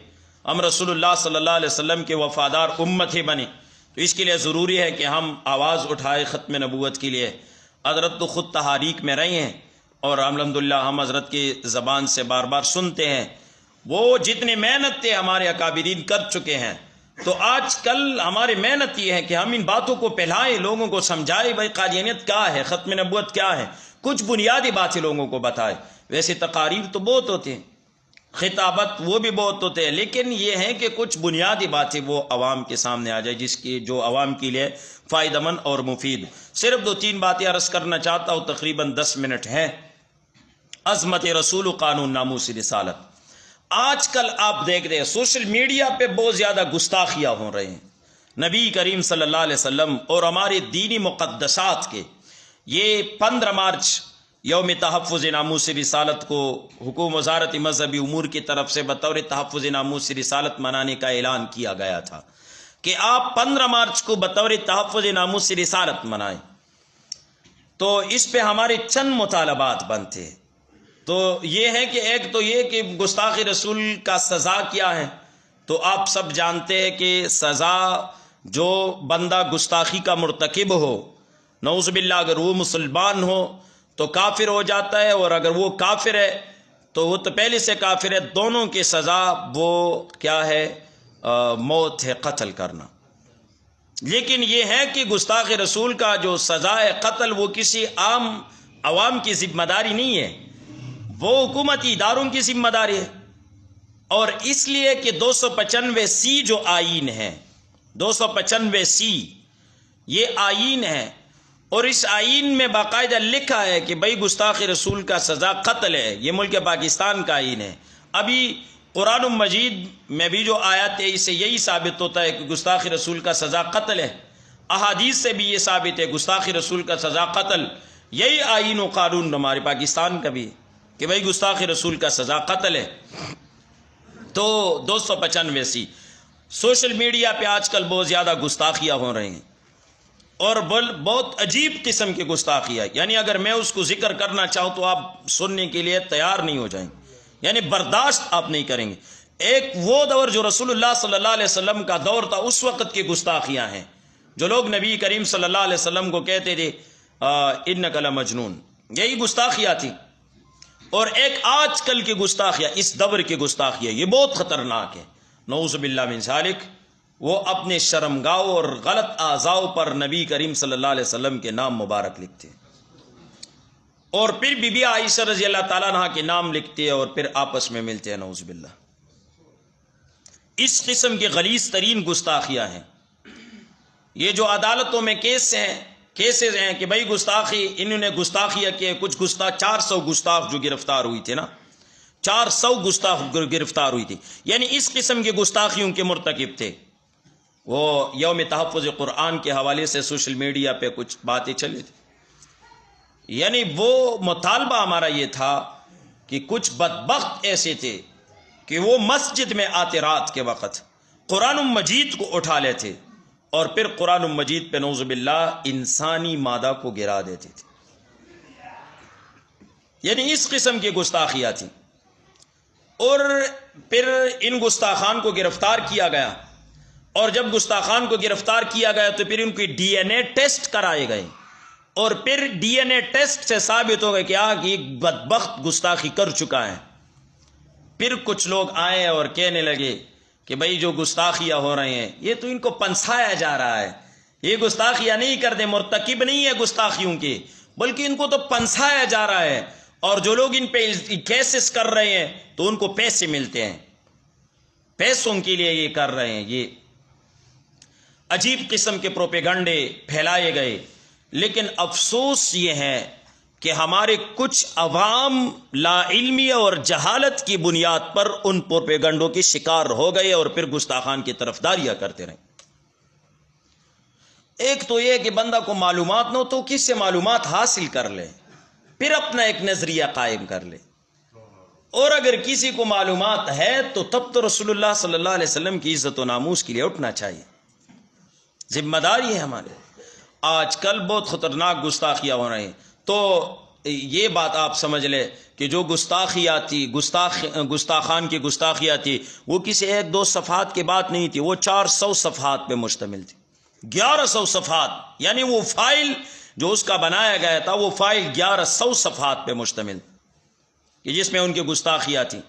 ہم رسول اللہ صلی اللہ علیہ وسلم کے وفادار امت ہی بنے، تو اس کے لیے ضروری ہے کہ ہم آواز اٹھائے ختم نبوت کے لیے۔ حضرت تو خود تحاریک میں رہے ہیں اور الحمدللہ ہم حضرت کی زبان سے بار بار سنتے ہیں، وہ جتنے محنت تھے ہمارے اکابرین کر چکے ہیں۔ تو آج کل ہماری محنت یہ ہے کہ ہم ان باتوں کو پھیلائیں، لوگوں کو سمجھائیں بھائی قادیانیت کیا ہے، ختم نبوت کیا ہے، کچھ بنیادی باتیں لوگوں کو بتائے۔ ویسے تقاریر تو بہت ہوتے ہیں، خطابت وہ بھی بہت ہوتے ہیں، لیکن یہ ہے کہ کچھ بنیادی باتیں وہ عوام کے سامنے آ جائے جس کی جو عوام کے لیے فائدہ مند اور مفید۔ صرف 2-3 باتیں عرض کرنا چاہتا ہوں، تقریباً 10 منٹ ہیں۔ عظمت رسول و قانون ناموس رسالت۔ آج کل آپ دیکھ رہے ہیں سوشل میڈیا پہ بہت زیادہ گستاخیاں ہو رہے ہیں نبی کریم صلی اللہ علیہ وسلم اور ہمارے دینی مقدسات کے۔ یہ 15 مارچ یوم تحفظ ناموس رسالت کو حکومت وزارت مذہبی امور کی طرف سے بطور تحفظ ناموس رسالت منانے کا اعلان کیا گیا تھا کہ آپ 15 مارچ کو بطور تحفظ ناموس رسالت منائیں۔ تو اس پہ ہمارے چند مطالبات بنتے ہیں۔ تو یہ ہے کہ ایک تو یہ کہ گستاخی رسول کا سزا کیا ہے، تو آپ سب جانتے ہیں کہ سزا جو بندہ گستاخی کا مرتکب ہو، نعوذ باللہ اگر وہ مسلمان ہو تو کافر ہو جاتا ہے، اور اگر وہ کافر ہے تو وہ تو پہلے سے کافر ہے، دونوں کی سزا وہ کیا ہے، موت ہے، قتل کرنا۔ لیکن یہ ہے کہ گستاخ رسول کا جو سزا ہے قتل، وہ کسی عوام کی ذمہ داری نہیں ہے، وہ حکومتی اداروں کی ذمہ داری ہے۔ اور اس لیے کہ 295C جو آئین ہے، 295C یہ آئین ہے، اور اس آئین میں باقاعدہ لکھا ہے کہ بھائی گستاخ رسول کا سزا قتل ہے۔ یہ ملک پاکستان کا آئین ہے۔ ابھی قرآن مجید میں بھی جو آیات ہے اس سے یہی ثابت ہوتا ہے کہ گستاخ رسول کا سزا قتل ہے، احادیث سے بھی یہ ثابت ہے گستاخ رسول کا سزا قتل۔ یہی آئین و قانون ہمارے پاکستان کا بھی ہے کہ بھائی گستاخ رسول کا سزا قتل ہے۔ تو 295C سوشل میڈیا پہ آج کل بہت زیادہ گستاخیاں ہو رہی ہیں، اور بہت عجیب قسم کی گستاخیاں، یعنی اگر میں اس کو ذکر کرنا چاہوں تو آپ سننے کے لیے تیار نہیں ہو جائیں گے، یعنی برداشت آپ نہیں کریں گے۔ ایک وہ دور جو رسول اللہ صلی اللہ علیہ وسلم کا دور تھا، اس وقت کی گستاخیاں ہیں، جو لوگ نبی کریم صلی اللہ علیہ وسلم کو کہتے تھے انک لمجنون، یہی گستاخیاں تھی۔ اور ایک آج کل کی گستاخیاں، اس دور کی گستاخیاں، یہ بہت خطرناک ہے، نعوذ باللہ من ذالک۔ وہ اپنے شرمگاہوں اور غلط اعضاء پر نبی کریم صلی اللہ علیہ وسلم کے نام مبارک لکھتے ہیں، اور پھر بی بی عائشہ رضی اللہ تعالیٰ عنہ کے نام لکھتے ہیں، اور پھر آپس میں ملتے ہیں، نعوذ باللہ۔ اس قسم کی غلیظ ترین گستاخیاں ہیں۔ یہ جو عدالتوں میں کیسز ہیں کہ بھائی گستاخی، انہوں نے گستاخیاں کیے، کچھ 400 گستاخ جو گرفتار ہوئی تھے نا، 400 گستاخ گرفتار ہوئی تھی، یعنی اس قسم کی گستاخیوں کے مرتکب تھے۔ وہ یوم تحفظ قرآن کے حوالے سے سوشل میڈیا پہ کچھ باتیں چلی تھی، یعنی وہ مطالبہ ہمارا یہ تھا کہ کچھ بدبخت ایسے تھے کہ وہ مسجد میں آتے رات کے وقت قرآن مجید کو اٹھا لیتے اور پھر قرآن مجید پہ نعوذ باللہ انسانی مادہ کو گرا دیتے تھے، یعنی اس قسم کی گستاخیاں تھیں۔ اور پھر ان گستاخان کو گرفتار کیا گیا، اور جب گستاخان کو گرفتار کیا گیا تو پھر ان کی ڈی این اے ٹیسٹ کرائے گئے، اور پھر ڈی این اے ٹیسٹ سے ثابت ہو گیا کہ یہ بدبخت گستاخی کر چکا ہے۔ پھر کچھ لوگ آئے اور کہنے لگے کہ بھائی جو گستاخیاں ہو رہے ہیں یہ تو ان کو پنسایا جا رہا ہے، یہ گستاخیاں نہیں کرتے، مرتکب نہیں ہے گستاخیوں کے، بلکہ ان کو تو پنسایا جا رہا ہے، اور جو لوگ ان پہ کیسز کر رہے ہیں تو ان کو پیسے ملتے ہیں، پیسوں کے لیے یہ کر رہے ہیں۔ یہ عجیب قسم کے پروپیگنڈے پھیلائے گئے، لیکن افسوس یہ ہے کہ ہمارے کچھ عوام لا علمی اور جہالت کی بنیاد پر ان پروپیگنڈوں کے شکار ہو گئے اور پھر گستاخان کی طرفداریاں کرتے رہے۔ ایک تو یہ کہ بندہ کو معلومات نہ ہو تو کس سے معلومات حاصل کر لے، پھر اپنا ایک نظریہ قائم کر لے، اور اگر کسی کو معلومات ہے تو تب تو رسول اللہ صلی اللہ علیہ وسلم کی عزت و ناموس کے لیے اٹھنا چاہیے، ذمہ داری ہے ہمارے۔ آج کل بہت خطرناک گستاخیاں ہو رہی ہیں، تو یہ بات آپ سمجھ لیں کہ جو گستاخیاں تھی، گستاخان کی گستاخیاں تھی، وہ کسی 1-2 صفحات کی بات نہیں تھی، وہ 400 صفحات پہ مشتمل تھی، 1100 صفحات، یعنی وہ فائل جو اس کا بنایا گیا تھا وہ فائل 1100 صفحات پہ مشتمل کہ جس میں ان کی گستاخیاں تھیں۔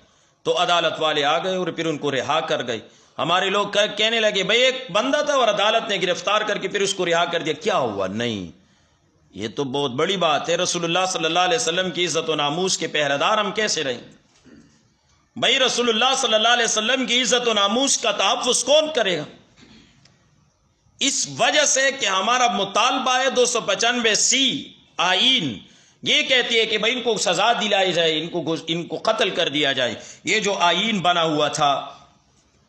تو عدالت والے آ گئے اور پھر ان کو رہا کر گئے۔ ہمارے لوگ کہنے لگے بھئی ایک بندہ تھا اور عدالت نے گرفتار کر کے پھر اس کو رہا کر دیا، کیا ہوا؟ نہیں، یہ تو بہت بڑی بات ہے، رسول اللہ صلی اللہ علیہ وسلم کی عزت و ناموس کے پہرہ دار ہم کیسے رہیں؟ بھئی رسول اللہ صلی اللہ علیہ وسلم کی عزت و ناموس کا تحفظ کون کرے گا؟ اس وجہ سے کہ ہمارا مطالبہ ہے 295C آئین یہ کہتی ہے کہ بھئی ان کو سزا دلائی جائے، ان کو قتل کر دیا جائے۔ یہ جو آئین بنا ہوا تھا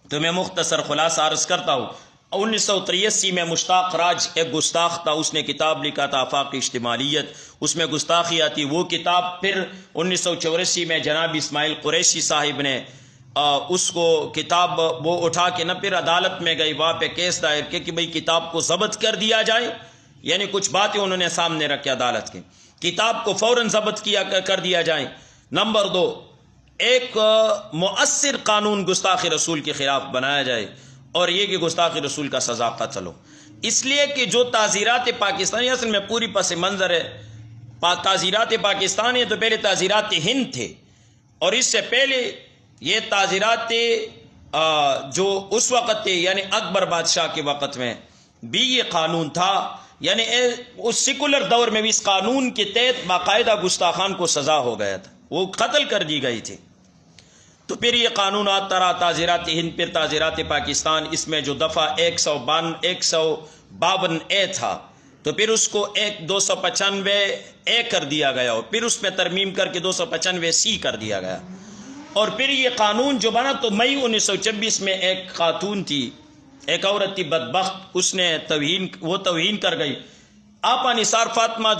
تو میں مختصر خلاصہ عرض کرتا ہوں۔ 1983 میں مشتاق راج ایک گستاخ تھا، اس نے کتاب لکھا تھا آفاقی اجتماعیت، اس میں گستاخیاں تھی۔ وہ کتاب پھر 1984 میں جناب اسماعیل قریشی صاحب نے اس کو کتاب وہ اٹھا کے نہ پھر عدالت میں گئی، وہاں پہ کیس دائر کیا کہ بھئی کتاب کو ضبط کر دیا جائے، یعنی کچھ باتیں انہوں نے سامنے رکھی عدالت کی، کتاب کو فوراً ضبط کر دیا جائے۔ نمبر 2، ایک مؤثر قانون گستاخ رسول کے خلاف بنایا جائے، اور یہ کہ گستاخ رسول کا سزا قتل ہو، اس لیے کہ جو تعزیرات پاکستانی اصل میں پوری پس منظر ہے۔ تعزیرات پاکستانی تو پہلے تعزیرات ہند تھے، اور اس سے پہلے یہ تعزیرات جو اس وقت تھے یعنی اکبر بادشاہ کے وقت میں بھی یہ قانون تھا، یعنی اس سیکولر دور میں بھی اس قانون کے تحت باقاعدہ گستاخان کو سزا ہو گیا تھا، وہ قتل کر دی گئی تھی۔ تو پھر یہ قانون آتا رہا، تعزیرات ہند، پھر تعزیرات پاکستان، اس میں جو دفعہ 152A تھا تو پھر اس کو 295A کر دیا گیا، اور پھر اس میں ترمیم کر کے 295C کر دیا گیا۔ اور پھر یہ قانون جو بنا تو مئی 1926 میں ایک خاتون تھی، ایک عورت تھی بدبخت، اس نے توہین کر گئی۔ آپا نثار فاطمہ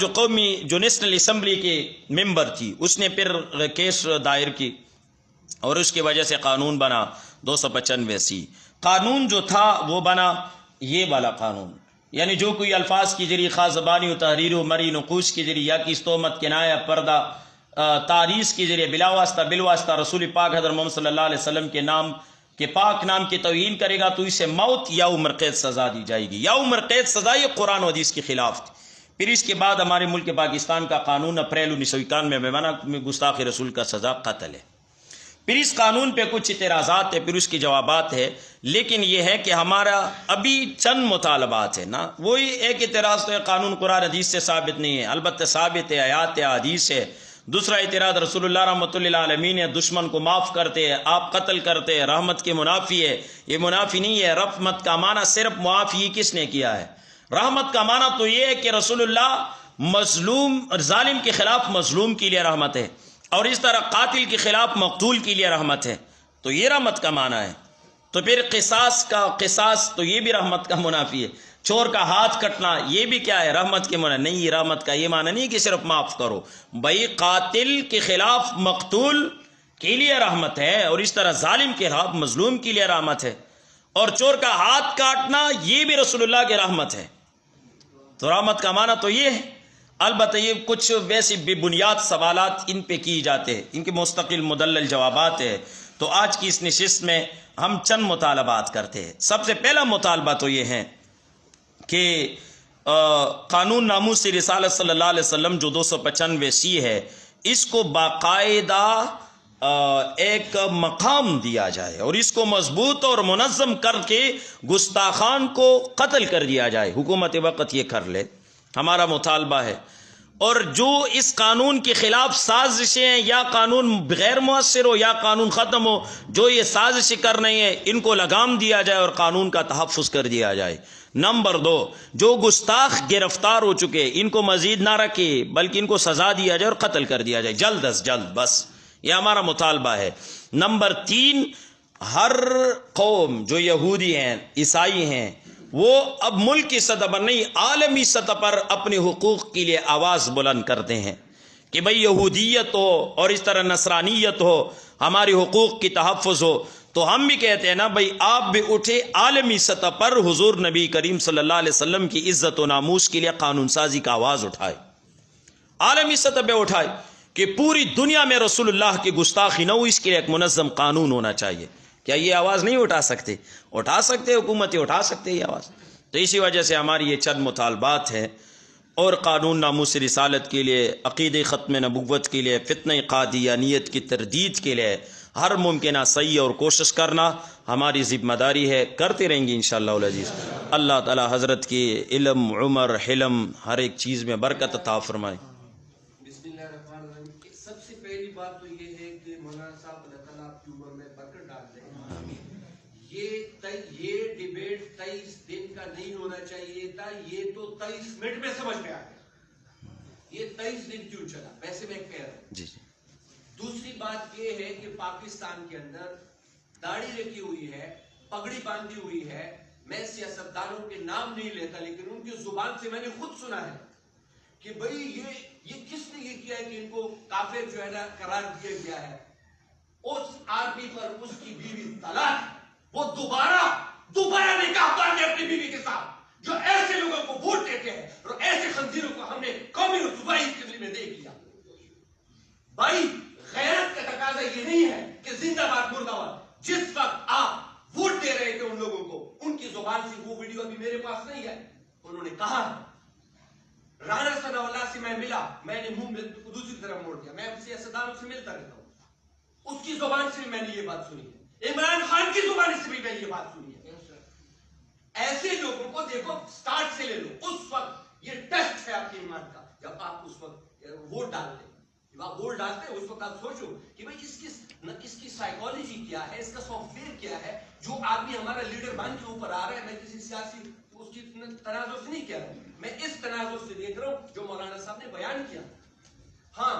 جو نیشنل اسمبلی کے ممبر تھی، اس نے پھر کیس دائر کی، اور اس کی وجہ سے قانون بنا 295C۔ قانون جو تھا وہ بنا یہ والا قانون، یعنی جو کوئی الفاظ کی ذریعے خاص زبانی و تحریر و مری نقوش کے ذریعے یا کس تہمت کنایہ پردہ تعریض کے ذریعے بلا واسطہ بالواسطہ رسول پاک حضرت محمد صلی اللہ علیہ وسلم کے نام کے پاک نام کی توہین کرے گا تو اسے موت یا عمر قید سزا دی جائے گی، یا عمر قید سزا یہ قرآن و حدیث کے خلاف تھی۔ پھر اس کے بعد ہمارے ملک پاکستان کا قانون اپریل 1991 میں بنا، گستاخ رسول کا سزا قتل ہے۔ پھر اس قانون پہ کچھ اعتراضات ہیں، پھر اس کے جوابات ہے، لیکن یہ ہے کہ ہمارا ابھی چند مطالبات ہیں نا۔ وہی ایک اعتراض تو ہے قانون قرآن حدیث سے ثابت نہیں ہے، البتہ ثابت ہے، آیات حدیث ہے۔ دوسرا اعتراض رسول اللہ رحمۃ اللہ عالمین ہے، دشمن کو معاف کرتے ہیں، آپ قتل کرتے ہیں، رحمت کے منافی ہے۔ یہ منافی نہیں ہے، رحمت کا معنی صرف معافی کس نے کیا ہے؟ رحمت کا معنی تو یہ ہے کہ رسول اللہ مظلوم ظالم کے خلاف مظلوم کے لیے رحمت ہے، اور اس طرح قاتل کے خلاف مقتول کے لیے رحمت ہے، تو یہ رحمت کا معنی ہے۔ تو پھر قصاص تو یہ بھی رحمت کا منافی ہے۔ چور کا ہاتھ کٹنا یہ بھی کیا ہے؟ رحمت کے معنی نہیں۔ یہ رحمت کا یہ معنی نہیں کہ صرف معاف کرو، بھائی قاتل کے خلاف مقتول کے لیے رحمت ہے، اور اس طرح ظالم کے خلاف مظلوم کے لیے رحمت ہے، اور چور کا ہاتھ کاٹنا یہ بھی رسول اللہ کی رحمت ہے۔ تو رحمت کا معنی تو یہ ہے۔ البتہ یہ کچھ ویسی بے بنیاد سوالات ان پہ کی جاتے ہیں، ان کے مستقل مدلل جوابات ہیں۔ تو آج کی اس نشست میں ہم چند مطالبات کرتے ہیں۔ سب سے پہلا مطالبہ تو یہ ہے کہ قانون ناموس رسالت صلی اللہ علیہ وسلم جو 295 ہے، اس کو باقاعدہ ایک مقام دیا جائے، اور اس کو مضبوط اور منظم کر کے گستاخان کو قتل کر دیا جائے۔ حکومت وقت یہ کر لے، ہمارا مطالبہ ہے۔ اور جو اس قانون کے خلاف سازشیں ہیں، یا قانون غیر مؤثر ہو یا قانون ختم ہو، جو یہ سازشیں کر رہے ہیں ان کو لگام دیا جائے اور قانون کا تحفظ کر دیا جائے۔ نمبر 2، جو گستاخ گرفتار ہو چکے ان کو مزید نہ رکھے بلکہ ان کو سزا دیا جائے اور قتل کر دیا جائے جلد از جلد، بس یہ ہمارا مطالبہ ہے۔ نمبر 3، ہر قوم جو یہودی ہیں، عیسائی ہیں، وہ اب ملک کی سطح پر نہیں عالمی سطح پر اپنے حقوق کے لیے آواز بلند کرتے ہیں کہ بھئی یہودیت ہو اور اس طرح نصرانیت ہو، ہماری حقوق کی تحفظ ہو۔ تو ہم بھی کہتے ہیں نا بھئی آپ بھی اٹھے عالمی سطح پر حضور نبی کریم صلی اللہ علیہ وسلم کی عزت و ناموس کے لیے قانون سازی کا آواز اٹھائے، عالمی سطح پہ اٹھائے کہ پوری دنیا میں رسول اللہ کی گستاخی نہ ہو، اس کے لیے ایک منظم قانون ہونا چاہیے۔ کیا یہ آواز نہیں اٹھا سکتے؟ اٹھا سکتے، حکومتیں اٹھا سکتے یہ آواز۔ تو اسی وجہ سے ہماری یہ چند مطالبات ہیں، اور قانون ناموس رسالت کے لیے، عقید ختم نبوت کے لیے، فتنہ قادیانیت کی تردید کے لیے ہر ممکنہ صحیح اور کوشش کرنا ہماری ذمہ داری ہے، کرتے رہیں گے انشاءاللہ العزیز۔ اللہ تعالی حضرت کی علم، عمر، حلم ہر ایک چیز میں برکت عطا فرمائے۔ بسم اللہ الرحمن الرحیم۔ سب سے پہلی بات تو یہ ہے کہ مولانا صاحب اللہ تعالیٰ آپ کی عمر میں برکت ڈال دیں۔ یہ ڈیبیٹ 23 دن کا نہیں ہونا چاہیے تھا، یہ تو 23 منٹ میں سمجھ میں آ گیا۔ یہ 23 دن کیوں چلا؟ ویسے میں کہہ رہا ہوں۔ جی۔ دوسری بات یہ ہے کہ پاکستان کے اندر داڑھی رکھی ہوئی ہے، پگڑی باندھی ہوئی ہے۔ میں سیاستدانوں کے نام نہیں لیتا، لیکن ان کی زبان سے میں نے خود سنا ہے کہ بھئی یہ کس نے یہ کیا ہے کہ ان کو کافر جو ہے نا قرار دیا گیا ہے۔ اس آدمی پر اس کی بیوی طلاق، وہ دوبارہ نکاح باندھے اپنی بیوی کے ساتھ، جو ایسے لوگوں کو ووٹ دیتے ہیں اور ایسے خنزیروں کو ہم نے قومی اور صوبائی اسمبلی میں دے کیا۔ بھائی غیرت کا تقاضا یہ نہیں ہے کہ زندہ باد مردہ باد۔ جس وقت آپ ووٹ دے رہے تھے ان لوگوں کو، ان کی زبان سے وہ ویڈیو ابھی میرے پاس نہیں ہے، انہوں نے کہا رانا ثناء اللہ سے میں ملا، میں نے منہ دوسری طرف موڑ دیا۔ میں سیاستدانوں سے ملتا رہتا ہوں، اس کی زبان سے بھی میں نے یہ بات سنی ہے، عمران خان کی زبان سے بھی میں نے یہ بات سنی ہے۔ ایسے لوگوں کو دیکھو، سٹارٹ سے لے لو، اس وقت یہ ٹیسٹ ہے آپ کی ایمان کا، جب آپ اس وقت ووٹ ڈالتے ہیں، جب آپ ووٹ ڈالتے ہیں اس وقت آپ سوچو کہ بھئی اس کی سائیکالوجی کیا ہے، اس کا سافٹ ویئر کیا ہے۔ جو آدمی ہمارا لیڈر بن کے اوپر آ رہا ہے، میں کسی سیاسی اس کی تناظر سے نہیں کہہ رہا ہوں، میں اس تناظر سے دیکھ رہا ہوں جو مولانا صاحب نے بیان کیا۔ ہاں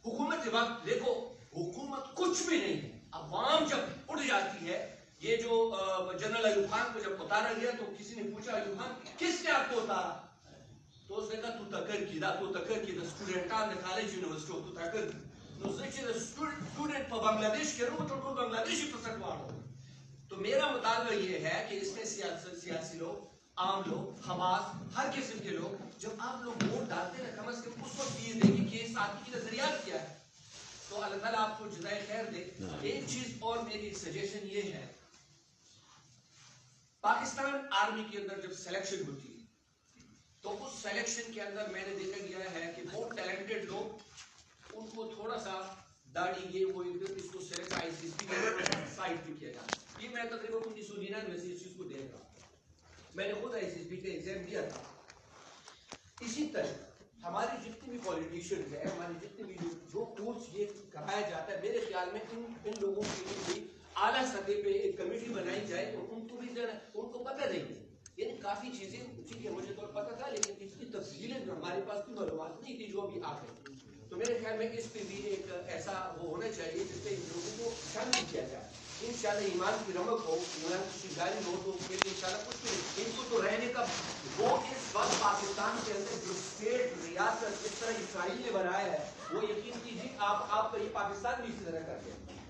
حکومت وقت دیکھو، حکومت کچھ بھی نہیں ہے، عوام جب اڑ جاتی ہے۔ یہ جو جنرل ایوب خان کو جب اتارا گیا تو کسی نے پوچھا ایوب خان کس نے آپ کو اتارا؟ تو اس نے کہا تو تکر کی دا سٹوڈنٹان دا کالج یونیورسٹی تو تکر کی نو زچ دا سٹوڈنٹ پر بنگلہ دیش کے رو تو بنگلہ دیشی پر سٹوارو۔ تو میرا مطالبہ یہ ہے کہ اس میں سیاسی لوگ، عام لوگ، حماس، ہر قسم کے لوگ، جب آپ لوگ ووٹ ڈالتے ہیں کم از کم اس وقت یہ دیکھیں کہ اس آدمی کی نظریات کیا ہے۔ تو اللہ تعالیٰ آپ کو جزائے خیر دے۔ ایک چیز اور میری سجیشن یہ ہے، پاکستان آرمی کے اندر جب سلیکشن ہوتی ہے تو اس سلیکشن کے اندر میں نے دیکھا گیا ہے کہ بہت ٹیلنٹڈ لوگ، ان کو تھوڑا سا داڑھی یہ وہ اس کو سلیکٹ سائٹ پہ کیا جاتا ہے۔ یہ میں تقریباً 1999 سے اس چیز کو دیکھ رہا ہوں، میں نے خود ICSB کا ایگزام دیا تھا۔ اسی طرح ہماری جتنی بھی پولیٹیشین ہے، ہماری جتنی بھی جو کورس یہ کرایا جاتا ہے، میرے خیال میں ان لوگوں کے لیے بھی اعلیٰ سطح پہ ایک کمیٹی بنائی جائے اور ان کو بھی ان کو پتہ نہیں ہے، یعنی کافی چیزیں ٹھیک ہے مجھے تو پتہ تھا لیکن اس کی تفصیلیں ہمارے پاس کوئی معلومات نہیں تھی جو ابھی آ گئی۔ تو میرے خیال میں اس پہ بھی ایک ایسا وہ ہونا چاہیے جس پہ ان لوگوں کو شامل کیا جائے. انشاءاللہ ایمان کی رمق ہو, ایمان کی شنگاری ہو تو پھر انشاءاللہ کچھ نہیں. ان کو تو رہنے کا وہ اس وقت پاکستان کے اندر جو اسٹیٹ ریاست اس طرح اسرائیل نے بنایا ہے, وہ یقین کیجیے آپ کا یہ پاکستان بھی اسی طرح کر دیں.